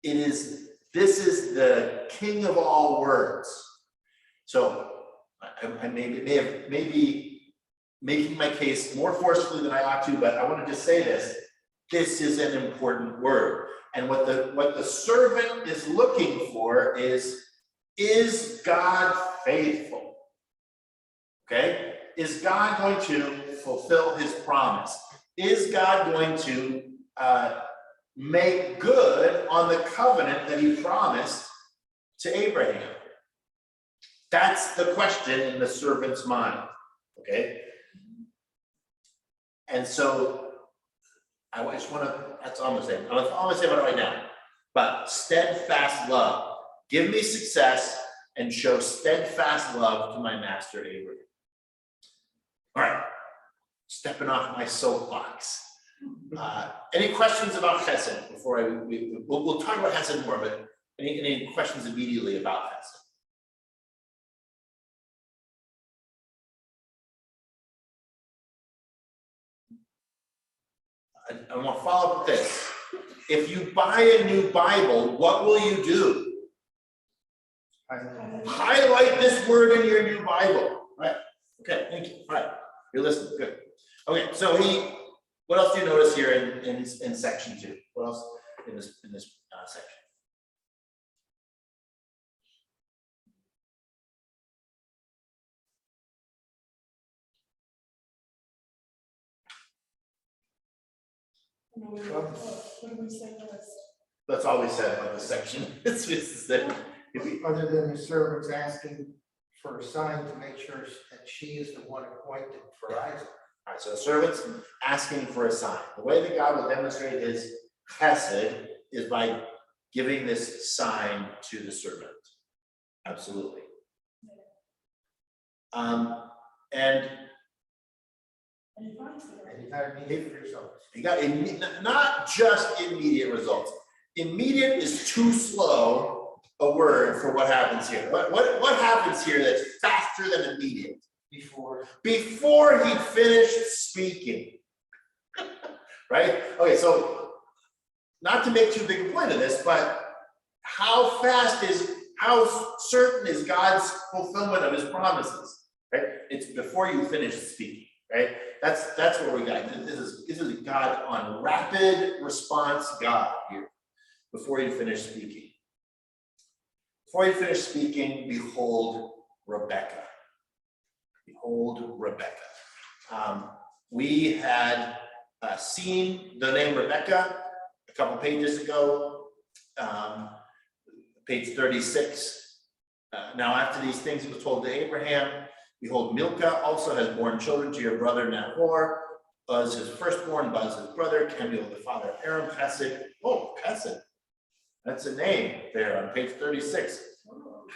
This is the king of all words. So I may be making my case more forcefully than I ought to, but I want to just say this. This is an important word. And what the servant is looking for is God faithful? Okay? Is God going to fulfill his promise? Is God going to make good on the covenant that he promised to Abraham? That's the question in the servant's mind. Okay? And so I just want to, that's all I'm gonna say. That's all I'm gonna say about it right now. But steadfast love. Give me success and show steadfast love to my master Abraham. All right, stepping off my soapbox. Any questions about chesed before we'll talk about chesed more, but any questions immediately about chesed? I want to follow up with this. If you buy a new Bible, what will you do? Highlight this word in your new Bible. Right? Okay, thank you. All right, you're listening. Good. Okay, so what else do you notice here in section 2? What else in this section? What do we say first? That's all we said about this section. It's that Other than the servants asking for a sign to make sure that she is the one appointed for Isaac. all right, so the servants asking for a sign. The way that God will demonstrate his chesed is by giving this sign to the servant. Absolutely. And And he finds it. And you gotta behave for yourself. you got not just immediate results. Immediate is too slow a word for what happens here. What happens here that's faster than immediate? Before he finished speaking. Right? Okay, so not to make too big a point of this, but how certain is God's fulfillment of his promises? Right? It's before you finish speaking, right? That's what we got. This is God on rapid response God here. Before you finish speaking. Before you finish speaking, behold Rebecca. Behold Rebecca. We had seen the name Rebecca a couple pages ago, page 36. Now after these things it was told to Abraham, behold, Milcah also has borne children to your brother Nahor. Buz his firstborn, Buz his brother, Kemuel the father of Aram, Chesed. Oh, Chesed. That's a name there on page 36.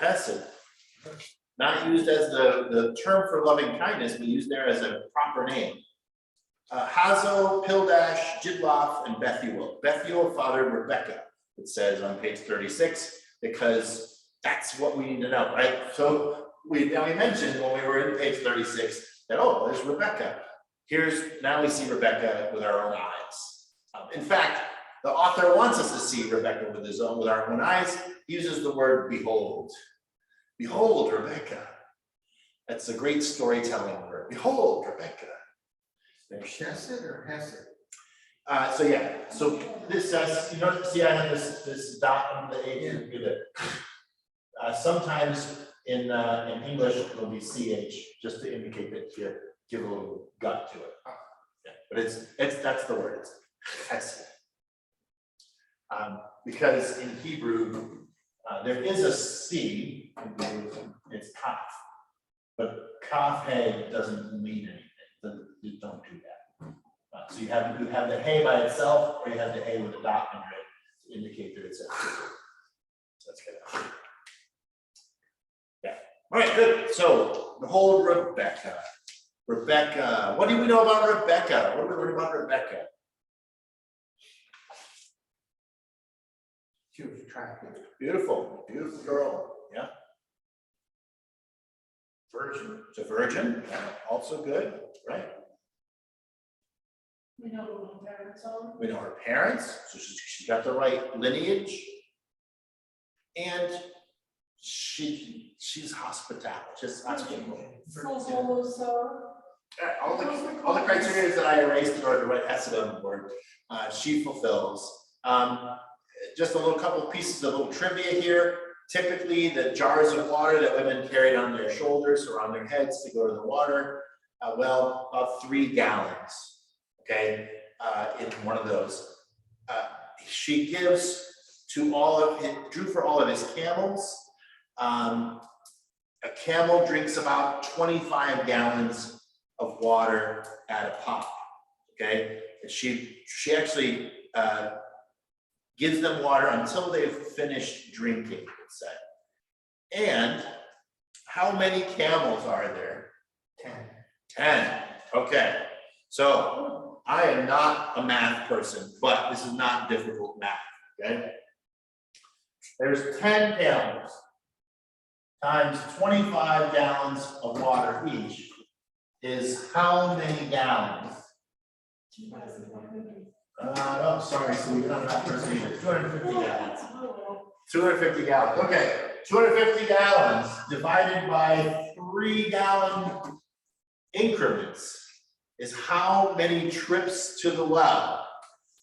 Chesed. Not used as the term for loving kindness, but used there as a proper name. Hazo, Pildash, Jidlaph, and Bethuel. Bethuel fathered Rebecca, it says on page 36, because that's what we need to know, right? So we mentioned when we were in page 36 that, oh, there's Rebecca. Now we see Rebecca with our own eyes. In fact, the author wants us to see Rebecca with our own eyes. He uses the word behold. Behold, Rebecca. That's a great storytelling word. Behold, Rebecca. Chesed or Hesed? So this says, you know, see, I have this dot on the A. Sometimes in English it will be CH, just to indicate that you give a little gut to it. Yeah, but that's the word. It's Hesed. Because in Hebrew, there is a C in Hebrew, it's kaf, but kaf hey doesn't mean anything. You don't do that. So you have the hey by itself, or you have the hey with a dot under it to indicate that it's a. So that's good. Yeah. All right, good. So behold Rebecca. Rebecca, what do we know about Rebecca? What do we learn about Rebecca? She was attractive. Beautiful, beautiful girl, yeah. Virgin. It's a virgin, yeah, also good, right? We know who her parents are. We know her parents, so she got the right lineage. And she's hospitable, just hospitable. Fills all those, All the criteria that I erased in order to write S on the board, she fulfills. Just a little couple pieces of little trivia here. Typically, the jars of water that women carried on their shoulders or on their heads to go to the water, well, about 3 gallons, okay, in one of those. She gives to drew for all of his camels. A camel drinks about 25 gallons of water at a pop, okay? And she actually gives them water until they've finished drinking, let's say. And how many camels are there? 10. 10, okay. So I am not a math person, but this is not difficult math, okay? There's 10 camels times 25 gallons of water each is how many gallons? No, sorry, so you're not that person either. 250 gallons. 250 gallons, okay. 250 gallons divided by 3-gallon increments is how many trips to the well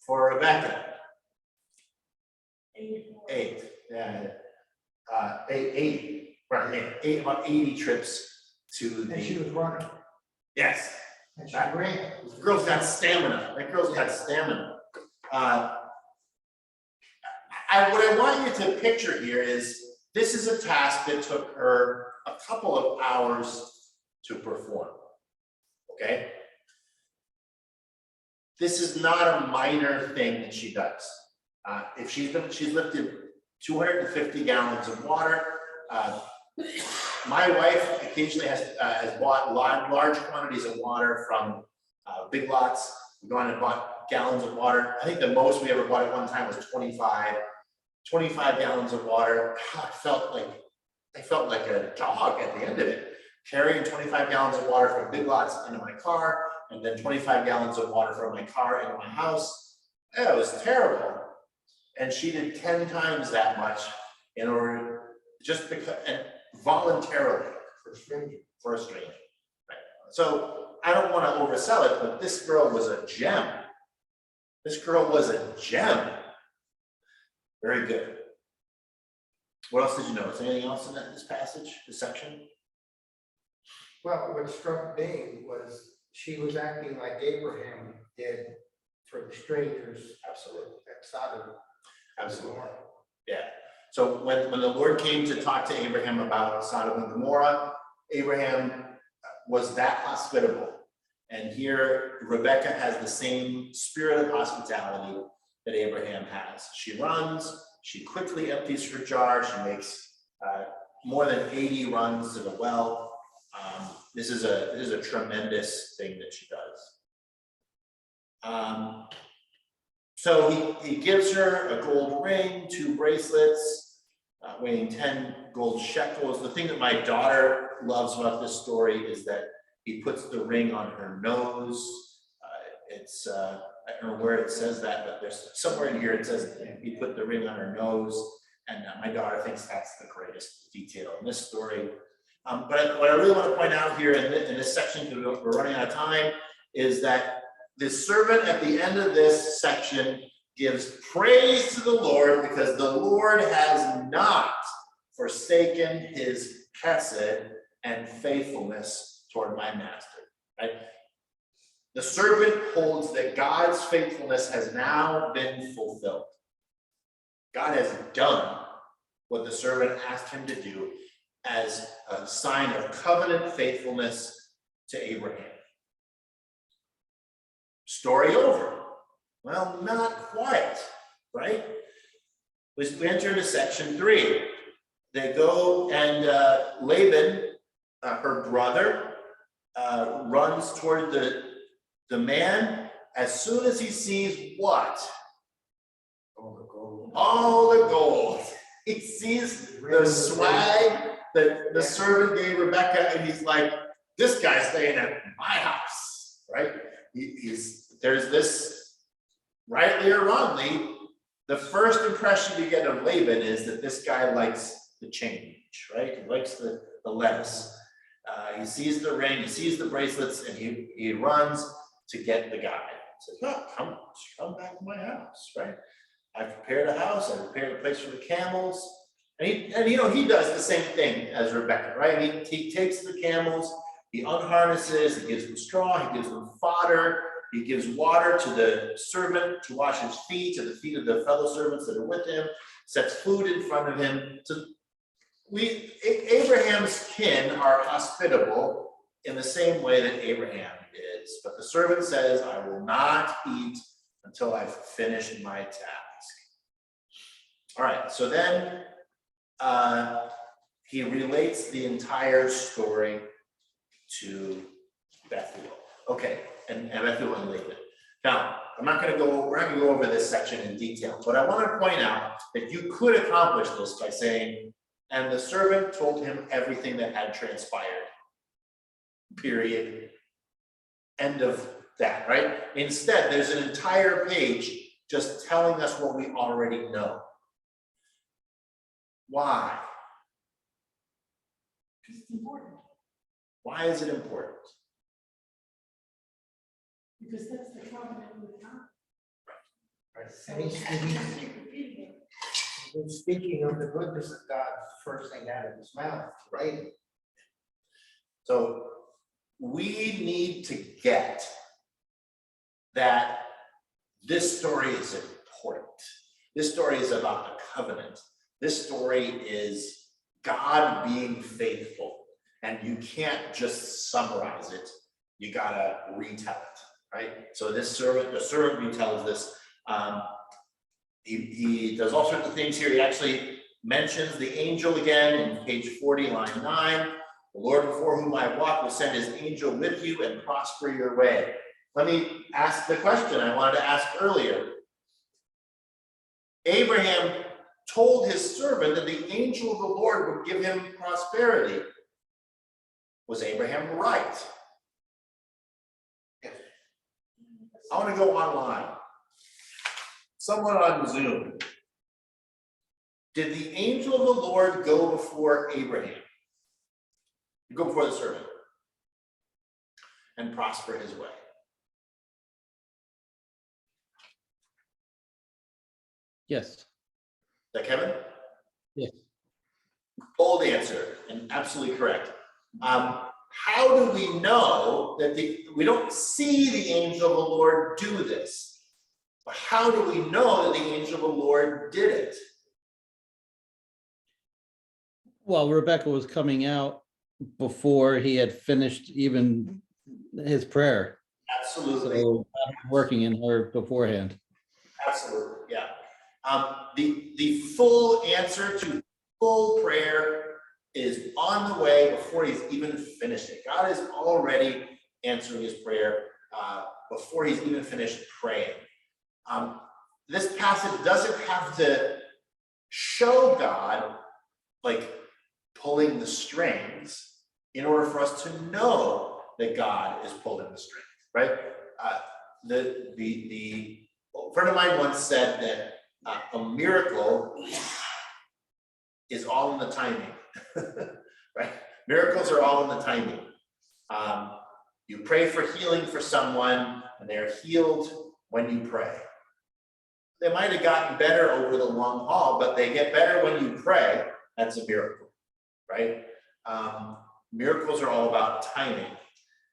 for Rebecca? 8, yeah. 8, right, about 80 trips to And she the, was running. yes. And she ran. This girl's got stamina. That girl's got stamina. What I want you to picture here is this is a task that took her a couple of hours to perform. Okay? This is not a minor thing that she does. If she's lifted 250 gallons of water. My wife occasionally has bought large quantities of water from Big Lots. We've gone and bought gallons of water. I think the most we ever bought at one time was 25 gallons of water. I felt like a dog at the end of it, carrying 25 gallons of water from Big Lots into my car, and then 25 gallons of water from my car into my house. It was terrible. And she did 10 times that much in order, just because, and voluntarily for a stranger. Right? So I don't want to oversell it, but this girl was a gem. This girl was a gem. Very good. What else did you know? Is there anything else in this passage, this section? Well, what struck me was she was acting like Abraham did for the strangers. Absolutely. At Sodom. Absolutely. Yeah. So when the Lord came to talk to Abraham about Sodom and Gomorrah, Abraham was that hospitable. And here Rebecca has the same spirit of hospitality that Abraham has. She runs, she quickly empties her jar, she makes more than 80 runs to the well. This is a tremendous thing that she does. So he gives her a gold ring, 2 bracelets, weighing 10 gold shekels. The thing that my daughter loves about this story is that he puts the ring on her nose. I don't know where it says that, but there's somewhere in here it says he put the ring on her nose, and my daughter thinks that's the greatest detail in this story. But what I really want to point out here in this section, because we're running out of time, is that the servant at the end of this section gives praise to the Lord because the Lord has not forsaken his chesed and faithfulness toward my master. Right? The servant holds that God's faithfulness has now been fulfilled. God has done what the servant asked him to do as a sign of covenant faithfulness to Abraham. Story over. Well, not quite, right? We enter into section 3. They go and Laban, her brother, runs toward the man as soon as he sees what? All the gold. All the gold. He sees the swag that the servant gave Rebecca, and he's like, this guy's staying at my house, right? There's this, rightly or wrongly, the first impression you get of Laban is that this guy likes the change, right? He likes the lettuce. He sees the ring, he sees the bracelets, and he runs to get the guy. He says, no, come back to my house, right? I've prepared a house, I've prepared a place for the camels. And he does the same thing as Rebecca, right? He takes the camels, he unharnesses, he gives them straw, he gives them fodder, he gives water to the servant to wash his feet, to the feet of the fellow servants that are with him, sets food in front of him. So Abraham's kin are hospitable in the same way that Abraham is, but the servant says, I will not eat until I've finished my task. All right, so then he relates the entire story to Bethuel. Okay, and Bethuel and Laban. Now, we're not gonna go over this section in detail, but I want to point out that you could accomplish this by saying, and the servant told him everything that had transpired. Period. End of that, right? Instead, there's an entire page just telling us what we already know. Why? Because it's important, Why is it important? because that's the covenant with God. And he's speaking of the goodness of God, first thing out of his mouth, right? So we need to get that this story is important. This story is about the covenant. This story is God being faithful, and you can't just summarize it. You gotta retell it, right? So the servant retells this. He does all sorts of things here. He actually mentions the angel again in page 40, line 9. The Lord before whom I walk will send his angel with you and prosper your way. Let me ask the question I wanted to ask earlier. Abraham told his servant that the angel of the Lord would give him prosperity. Was Abraham right? I want to go online. Someone on Zoom. Did the angel of the Lord go before Abraham? Go before the servant and prosper his way? Yes. Is that Kevin? Yes. Bold answer and absolutely correct. How do we know that we don't see the angel of the Lord do this? But how do we know that the angel of the Lord did it? Well, Rebecca was coming out before he had finished even his prayer. Absolutely. So working in her beforehand. Absolutely, yeah. The full answer to full prayer is on the way before he's even finished it. God is already answering his prayer before he's even finished praying. This passage doesn't have to show God like pulling the strings in order for us to know that God is pulling the strings, right? A friend of mine once said that a miracle is all in the timing, right? Miracles are all in the timing. You pray for healing for someone and they're healed when you pray. They might have gotten better over the long haul, but they get better when you pray. That's a miracle, right? Miracles are all about timing.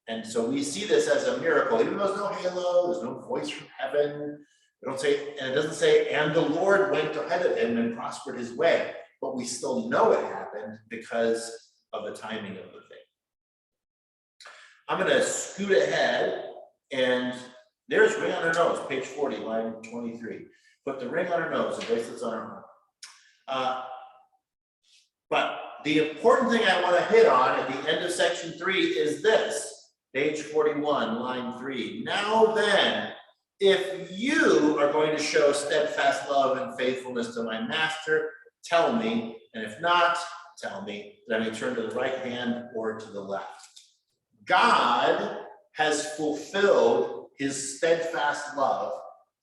And so we see this as a miracle, even though there's no halo, there's no voice from heaven. We don't say, and it doesn't say, and the Lord went ahead of him and prospered his way. But we still know it happened because of the timing of the thing. I'm gonna scoot ahead, and there's ring on her nose, page 40, line 23. Put the ring on her nose, the bracelets on her arm. But the important thing I want to hit on at the end of section 3 is this. Page 41, line 3. Now then, if you are going to show steadfast love and faithfulness to my master, tell me, and if not, tell me that I may turn to the right hand or to the left. God has fulfilled his steadfast love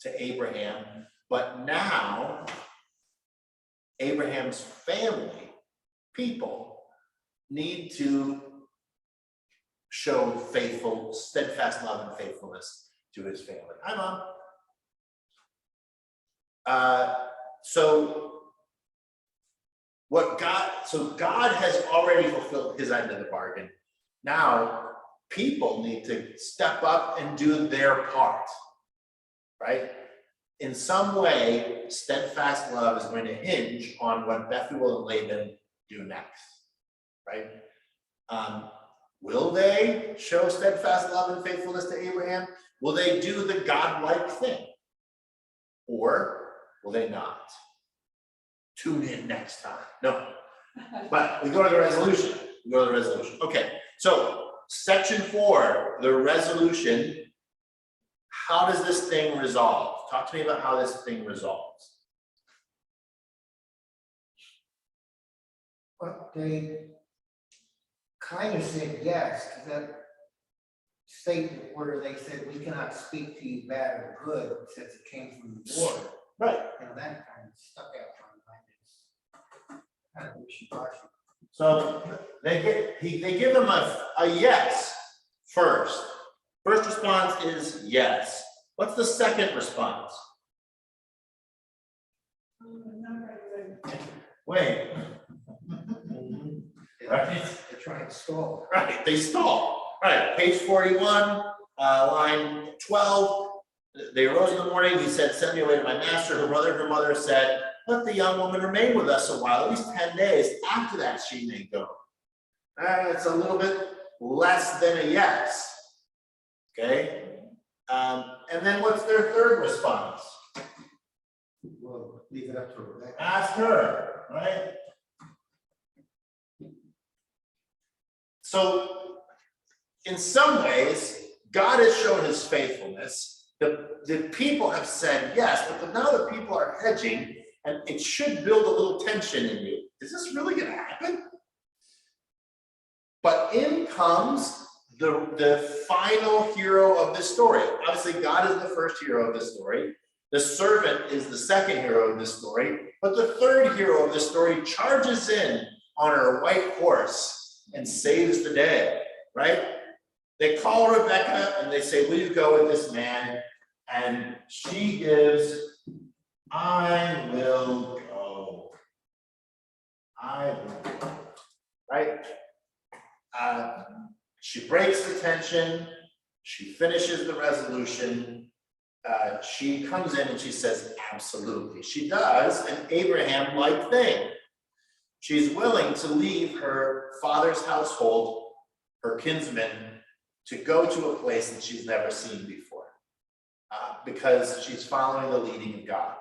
to Abraham, but now Abraham's family, people, need to show faithful, steadfast love and faithfulness to his family. Hi, Mom. So God has already fulfilled his end of the bargain. Now, people need to step up and do their part, right? In some way, steadfast love is going to hinge on what Bethuel and Laban do next, right? Will they show steadfast love and faithfulness to Abraham? Will they do the godlike thing? Or will they not? Tune in next time. No. But we go to the resolution. Okay, so section 4, the resolution. How does this thing resolve? Talk to me about how this thing resolves. Well, they kind of said yes to that statement where they said, we cannot speak to you bad or good since it came from the Lord. Right. You know, that kind of stuck out on my mind. Kind of wishy-washy. So they give them a yes first. First response is yes. What's the second response? Wait. Right. They're trying to stall. Right, they stall. Right, page 41, line 12. They arose in the morning. He said, send me away to my master. Her mother said, let the young woman remain with us a while, at least 10 days. After that, she may go. It's a little bit less than a yes. Okay. And then what's their third response? Well, leave it up to Rebecca. Ask her, right? So, in some ways, God has shown his faithfulness. The people have said yes, but now the people are hedging, and it should build a little tension in you. Is this really going to happen? But in comes the final hero of this story. Obviously, God is the first hero of this story. The servant is the second hero of this story. But the third hero of this story charges in on her white horse and saves the day, right? They call Rebecca and they say, will you go with this man? And she gives, I will go. I will go, right? She breaks the tension. She finishes the resolution. She comes in and she says, absolutely. She does an Abraham-like thing. She's willing to leave her father's household, her kinsmen, to go to a place that she's never seen before, because she's following the leading of God.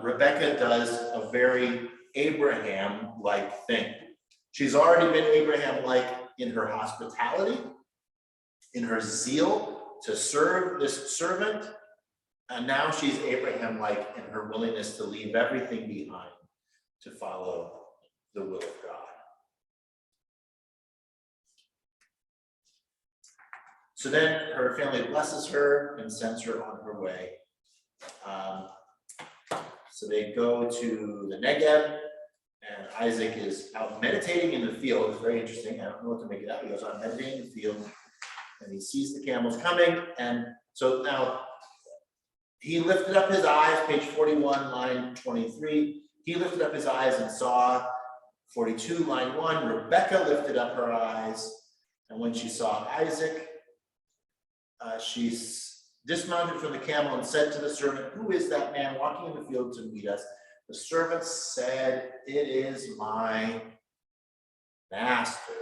Rebecca does a very Abraham-like thing. She's already been Abraham-like in her hospitality, in her zeal to serve this servant, and now she's Abraham-like in her willingness to leave everything behind to follow the will of God. So then her family blesses her and sends her on her way. So they go to the Negev, and Isaac is out meditating in the field. It's very interesting. I don't know what to make of that. He goes out meditating in the field, and he sees the camels coming. And so now he lifted up his eyes, page 41, line 23. He lifted up his eyes and saw, 42, line 1, Rebecca lifted up her eyes, and when she saw Isaac, she dismounted from the camel and said to the servant, who is that man walking in the field to meet us? The servant said, it is my master.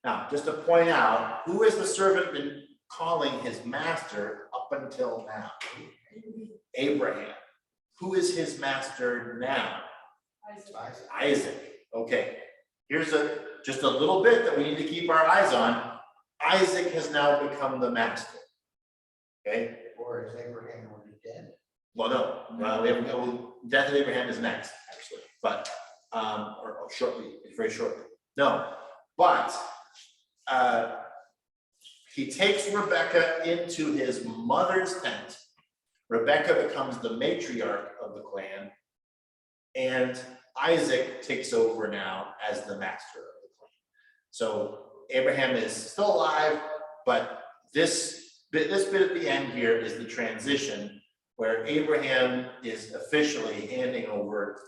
Now, just to point out, who has the servant been calling his master up until now? Abraham. Who is his master now? Isaac. Okay. Here's just a little bit that we need to keep our eyes on. Isaac has now become the master. Okay, Or is Abraham already dead? well, no, we have, death of Abraham is next, actually, but, or shortly, very shortly. No, but, he takes Rebekah into his mother's tent. Rebekah becomes the matriarch of the clan, and Isaac takes over now as the master of the clan. So Abraham is still alive, but this bit at the end here is the transition where Abraham is officially handing over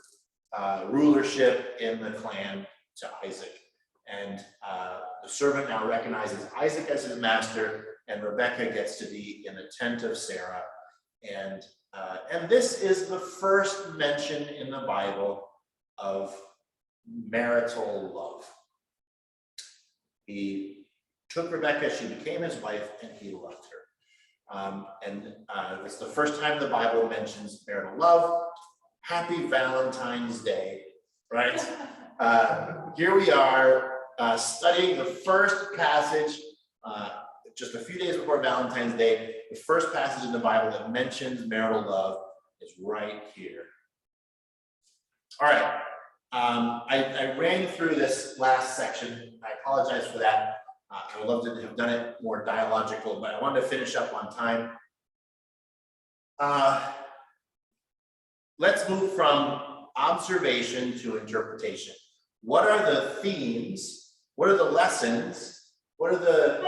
rulership in the clan to Isaac. And the servant now recognizes Isaac as his master, and Rebekah gets to be in the tent of Sarah. And this is the first mention in the Bible of marital love. He took Rebekah, she became his wife, and he loved her. It's the first time the Bible mentions marital love. Happy Valentine's Day, right? Here we are studying the first passage, just a few days before Valentine's Day. The first passage in the Bible that mentions marital love is right here. All right, I ran through this last section. I apologize for that. I would love to have done it more dialogical, but I wanted to finish up on time. Let's move from observation to interpretation. What are the themes? What are the lessons? What are the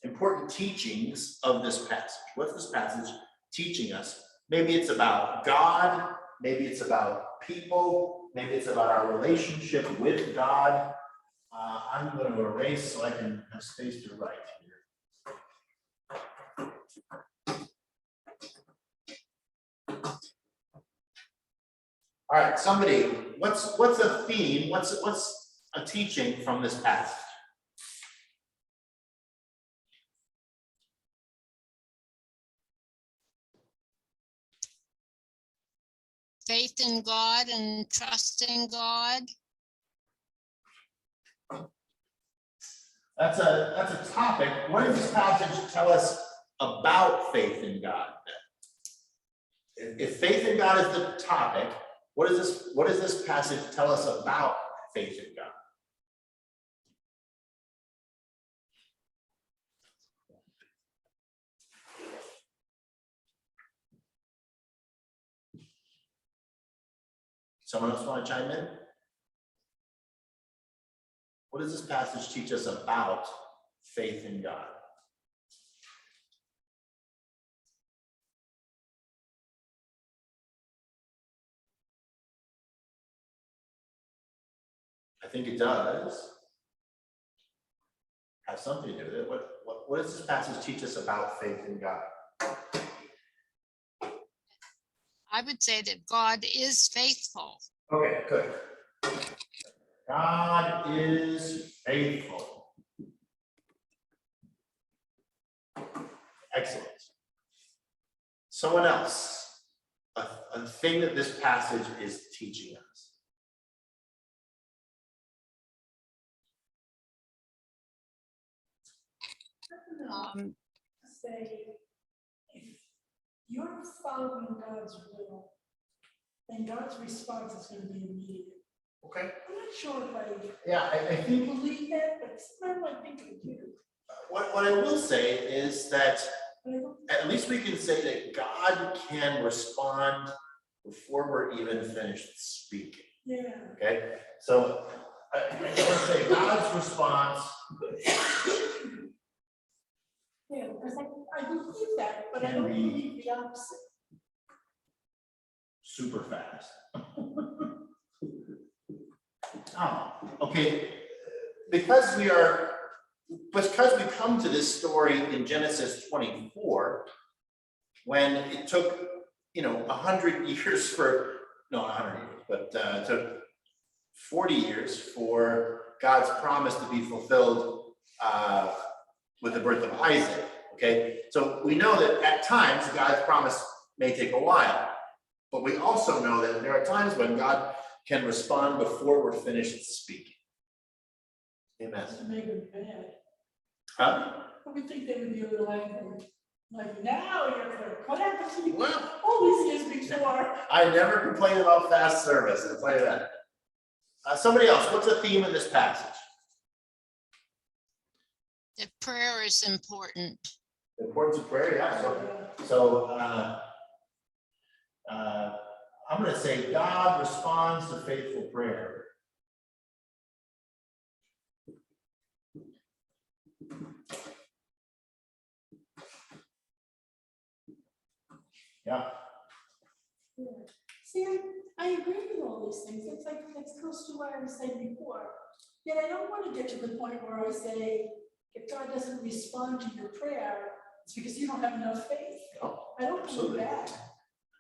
important teachings of this passage? What's this passage teaching us? Maybe it's about God, maybe it's about people, maybe it's about our relationship with God. I'm going to erase so I can have space to write here. All right, somebody, what's a theme? What's a teaching from this passage? Faith in God and trusting God. That's a topic. What does this passage tell us about faith in God? If faith in God is the topic, what does this passage tell us about faith in God? Someone else want to chime in? What does this passage teach us about faith in God? I think it does have something to do with it. What does this passage teach us about faith in God? I would say that God is faithful. Okay, good. God is faithful. Excellent. Someone else, a thing that this passage is teaching us. Say, if you're following God's will, then God's response is going to be immediate. Okay. I'm not sure if I I think believe that, but sometimes I think I do. what I will say is that But I don't- at least we can say that God can respond before we're even finished speaking. Yeah. Okay, so I want to say God's response. Yeah, because I believe that, but I don't Can we- believe the opposite. Super fast. Oh, okay. Because we come to this story in Genesis 24, when it took, 100 years for, no, 100 years, but it took 40 years for God's promise to be fulfilled with the birth of Isaac. Okay, so we know that at times God's promise may take a while, but we also know that there are times when God can respond before we're finished speaking. Amen. to make them bad. Huh? I would think they would be a little angry. Like, now you're gonna cut out the TV Well, all these years before. I never complain about fast service, I'll tell you that. Somebody else, what's a theme in this passage? That prayer is important. The importance of prayer, yeah, so, I'm gonna say God responds to faithful prayer. Yeah, See, I agree with all these things. It's like, it's close to what I was saying before. Yet I don't want to get to the point where I say, if God doesn't respond to your prayer, it's because you don't have enough faith. No, I don't believe absolutely. that.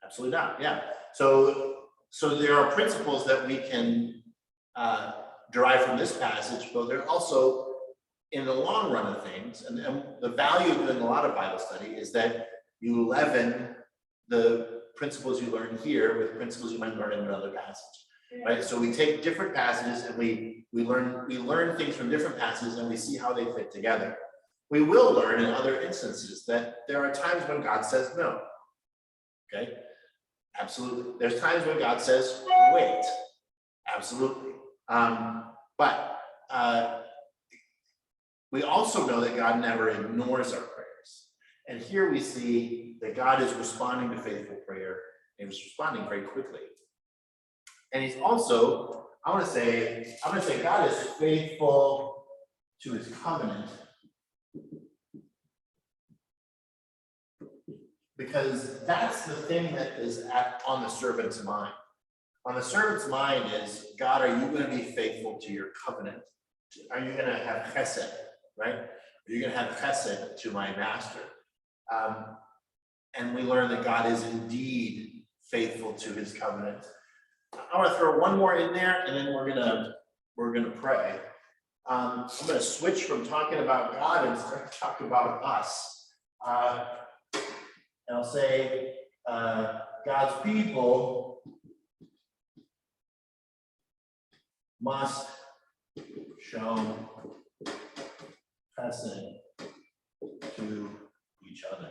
absolutely not, yeah. So there are principles that we can derive from this passage, but they're also in the long run of things, and the value of doing a lot of Bible study is that you leaven the principles you learn here with principles you might learn in another passage, right? So we take different passages and we learn things from different passages and we see how they fit together. We will learn in other instances that there are times when God says no. Okay, absolutely. There's times when God says wait. Absolutely. But we also know that God never ignores our prayers. And here we see that God is responding to faithful prayer, and he's responding very quickly. And he's also, I'm gonna say God is faithful to his covenant, because that's the thing that is on the servant's mind. On the servant's mind is, God, are you going to be faithful to your covenant? Are you going to have chesed, right? Are you going to have chesed to my master? And we learn that God is indeed faithful to his covenant. I want to throw one more in there, and then we're gonna pray. I'm going to switch from talking about God and start to talk about us. And I'll say, God's people must show chesed to each other.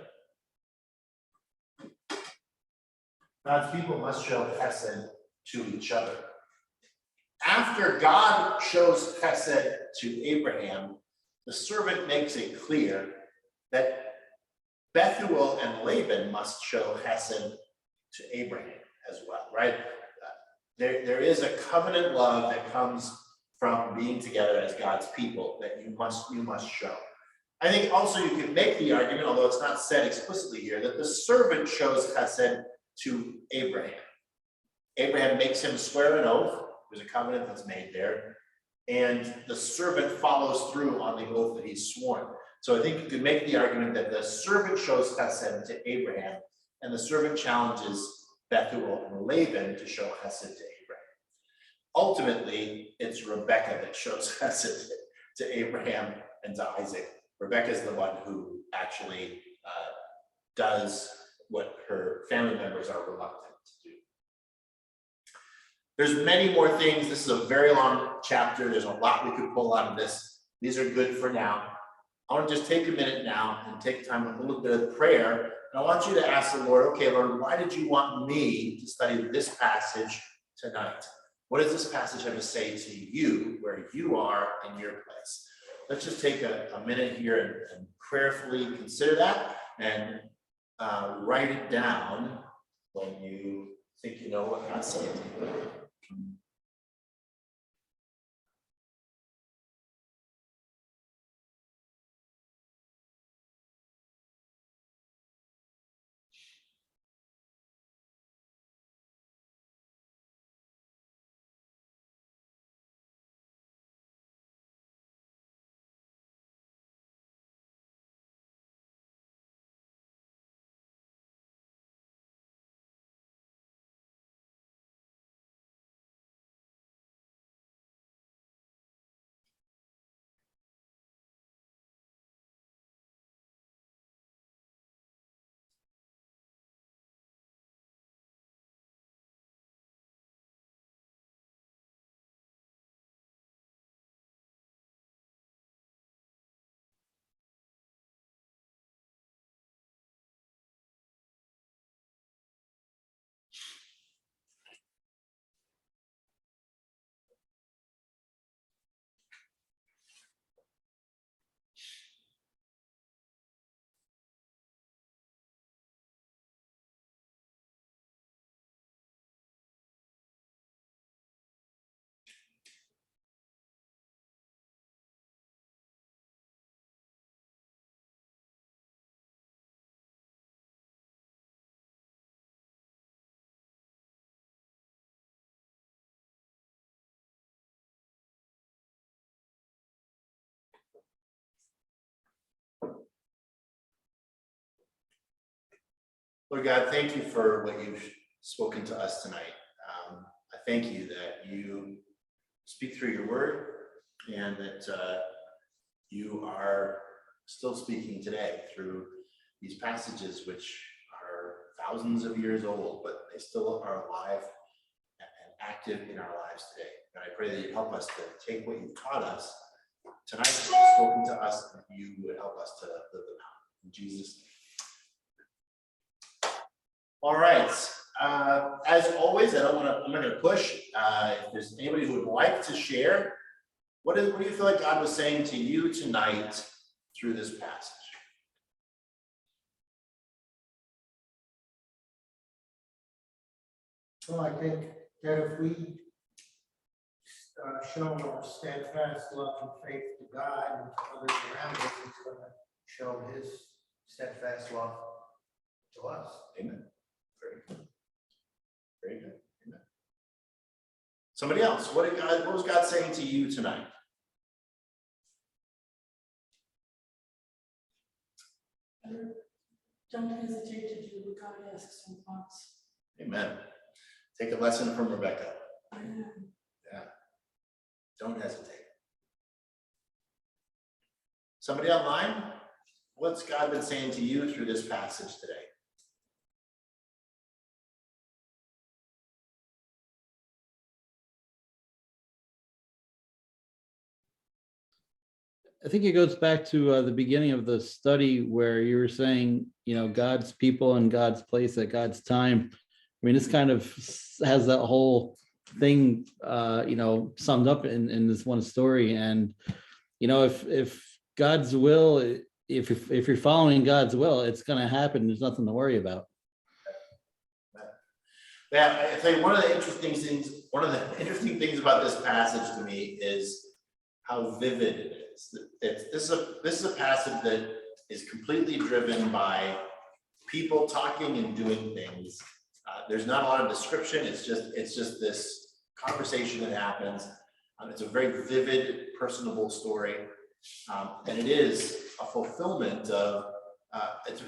God's people must show chesed to each other. After God shows chesed to Abraham, the servant makes it clear that Bethuel and Laban must show chesed to Abraham as well, right? There is a covenant love that comes from being together as God's people that you must show. I think also you could make the argument, although it's not said explicitly here, that the servant shows chesed to Abraham. Abraham makes him swear an oath. There's a covenant that's made there, and the servant follows through on the oath that he's sworn. So I think you could make the argument that the servant shows chesed to Abraham, and the servant challenges Bethuel and Laban to show chesed to Abraham. Ultimately, it's Rebekah that shows chesed to Abraham and to Isaac. Rebekah is the one who actually does what her family members are reluctant to do. There's many more things. This is a very long chapter. There's a lot we could pull out of this. These are good for now. I want to just take a minute now and take time a little bit of prayer. And I want you to ask the Lord, okay, Lord, why did you want me to study this passage tonight? What does this passage have to say to you where you are in your place? Let's just take a minute here and prayerfully consider that and write it down when you think you know what God's saying to you. Lord God, thank you for what you've spoken to us tonight. I thank you that you speak through your word and that you are still speaking today through these passages, which are thousands of years old, but they still are alive and active in our lives today. And I pray that you help us to take what you've taught us tonight, that you've spoken to us, and you would help us to live them out. In Jesus' name. All right. As always, I'm not going to push. If there's anybody who would like to share, what do you feel like God was saying to you tonight through this passage? Well, I think that if we show our steadfast love and faith to God and to others around us, it's going to show his steadfast love to us. Amen. Very good. Very good. Amen. Somebody else, what was God saying to you tonight? Don't hesitate to do what God asks and wants. Amen. Take a lesson from Rebecca. Amen. Yeah. Don't hesitate. Somebody online, what's God been saying to you through this passage today? I think it goes back to the beginning of the study where you were saying, God's people and God's place at God's time. I mean, this kind of has that whole thing, summed up in this one story. And, if God's will, if you're following God's will, it's going to happen. There's nothing to worry about. Yeah, I think one of the interesting things about this passage to me is how vivid it is. This is a passage that is completely driven by people talking and doing things. There's not a lot of description. It's just this conversation that happens. It's a very vivid, personable story, and it is a fulfillment of. It's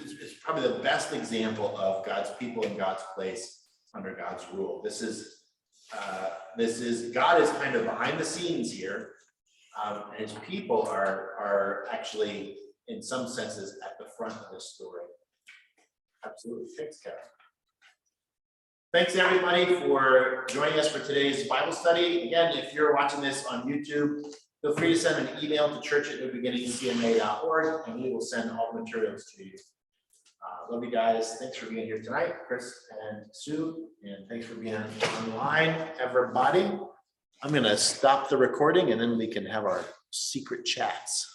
probably the best example of God's people and God's place under God's rule. This is God is kind of behind the scenes here. And his people are actually, in some senses, at the front of this story. Absolutely. Thanks, Karen. Thanks, everybody, for joining us for today's Bible study. Again, if you're watching this on YouTube, feel free to send an email to church@newbeginningscma.org, and we will send all the materials to you. Love you guys. Thanks for being here tonight, Chris and Sue, and thanks for being online, everybody. I'm going to stop the recording and then we can have our secret chats.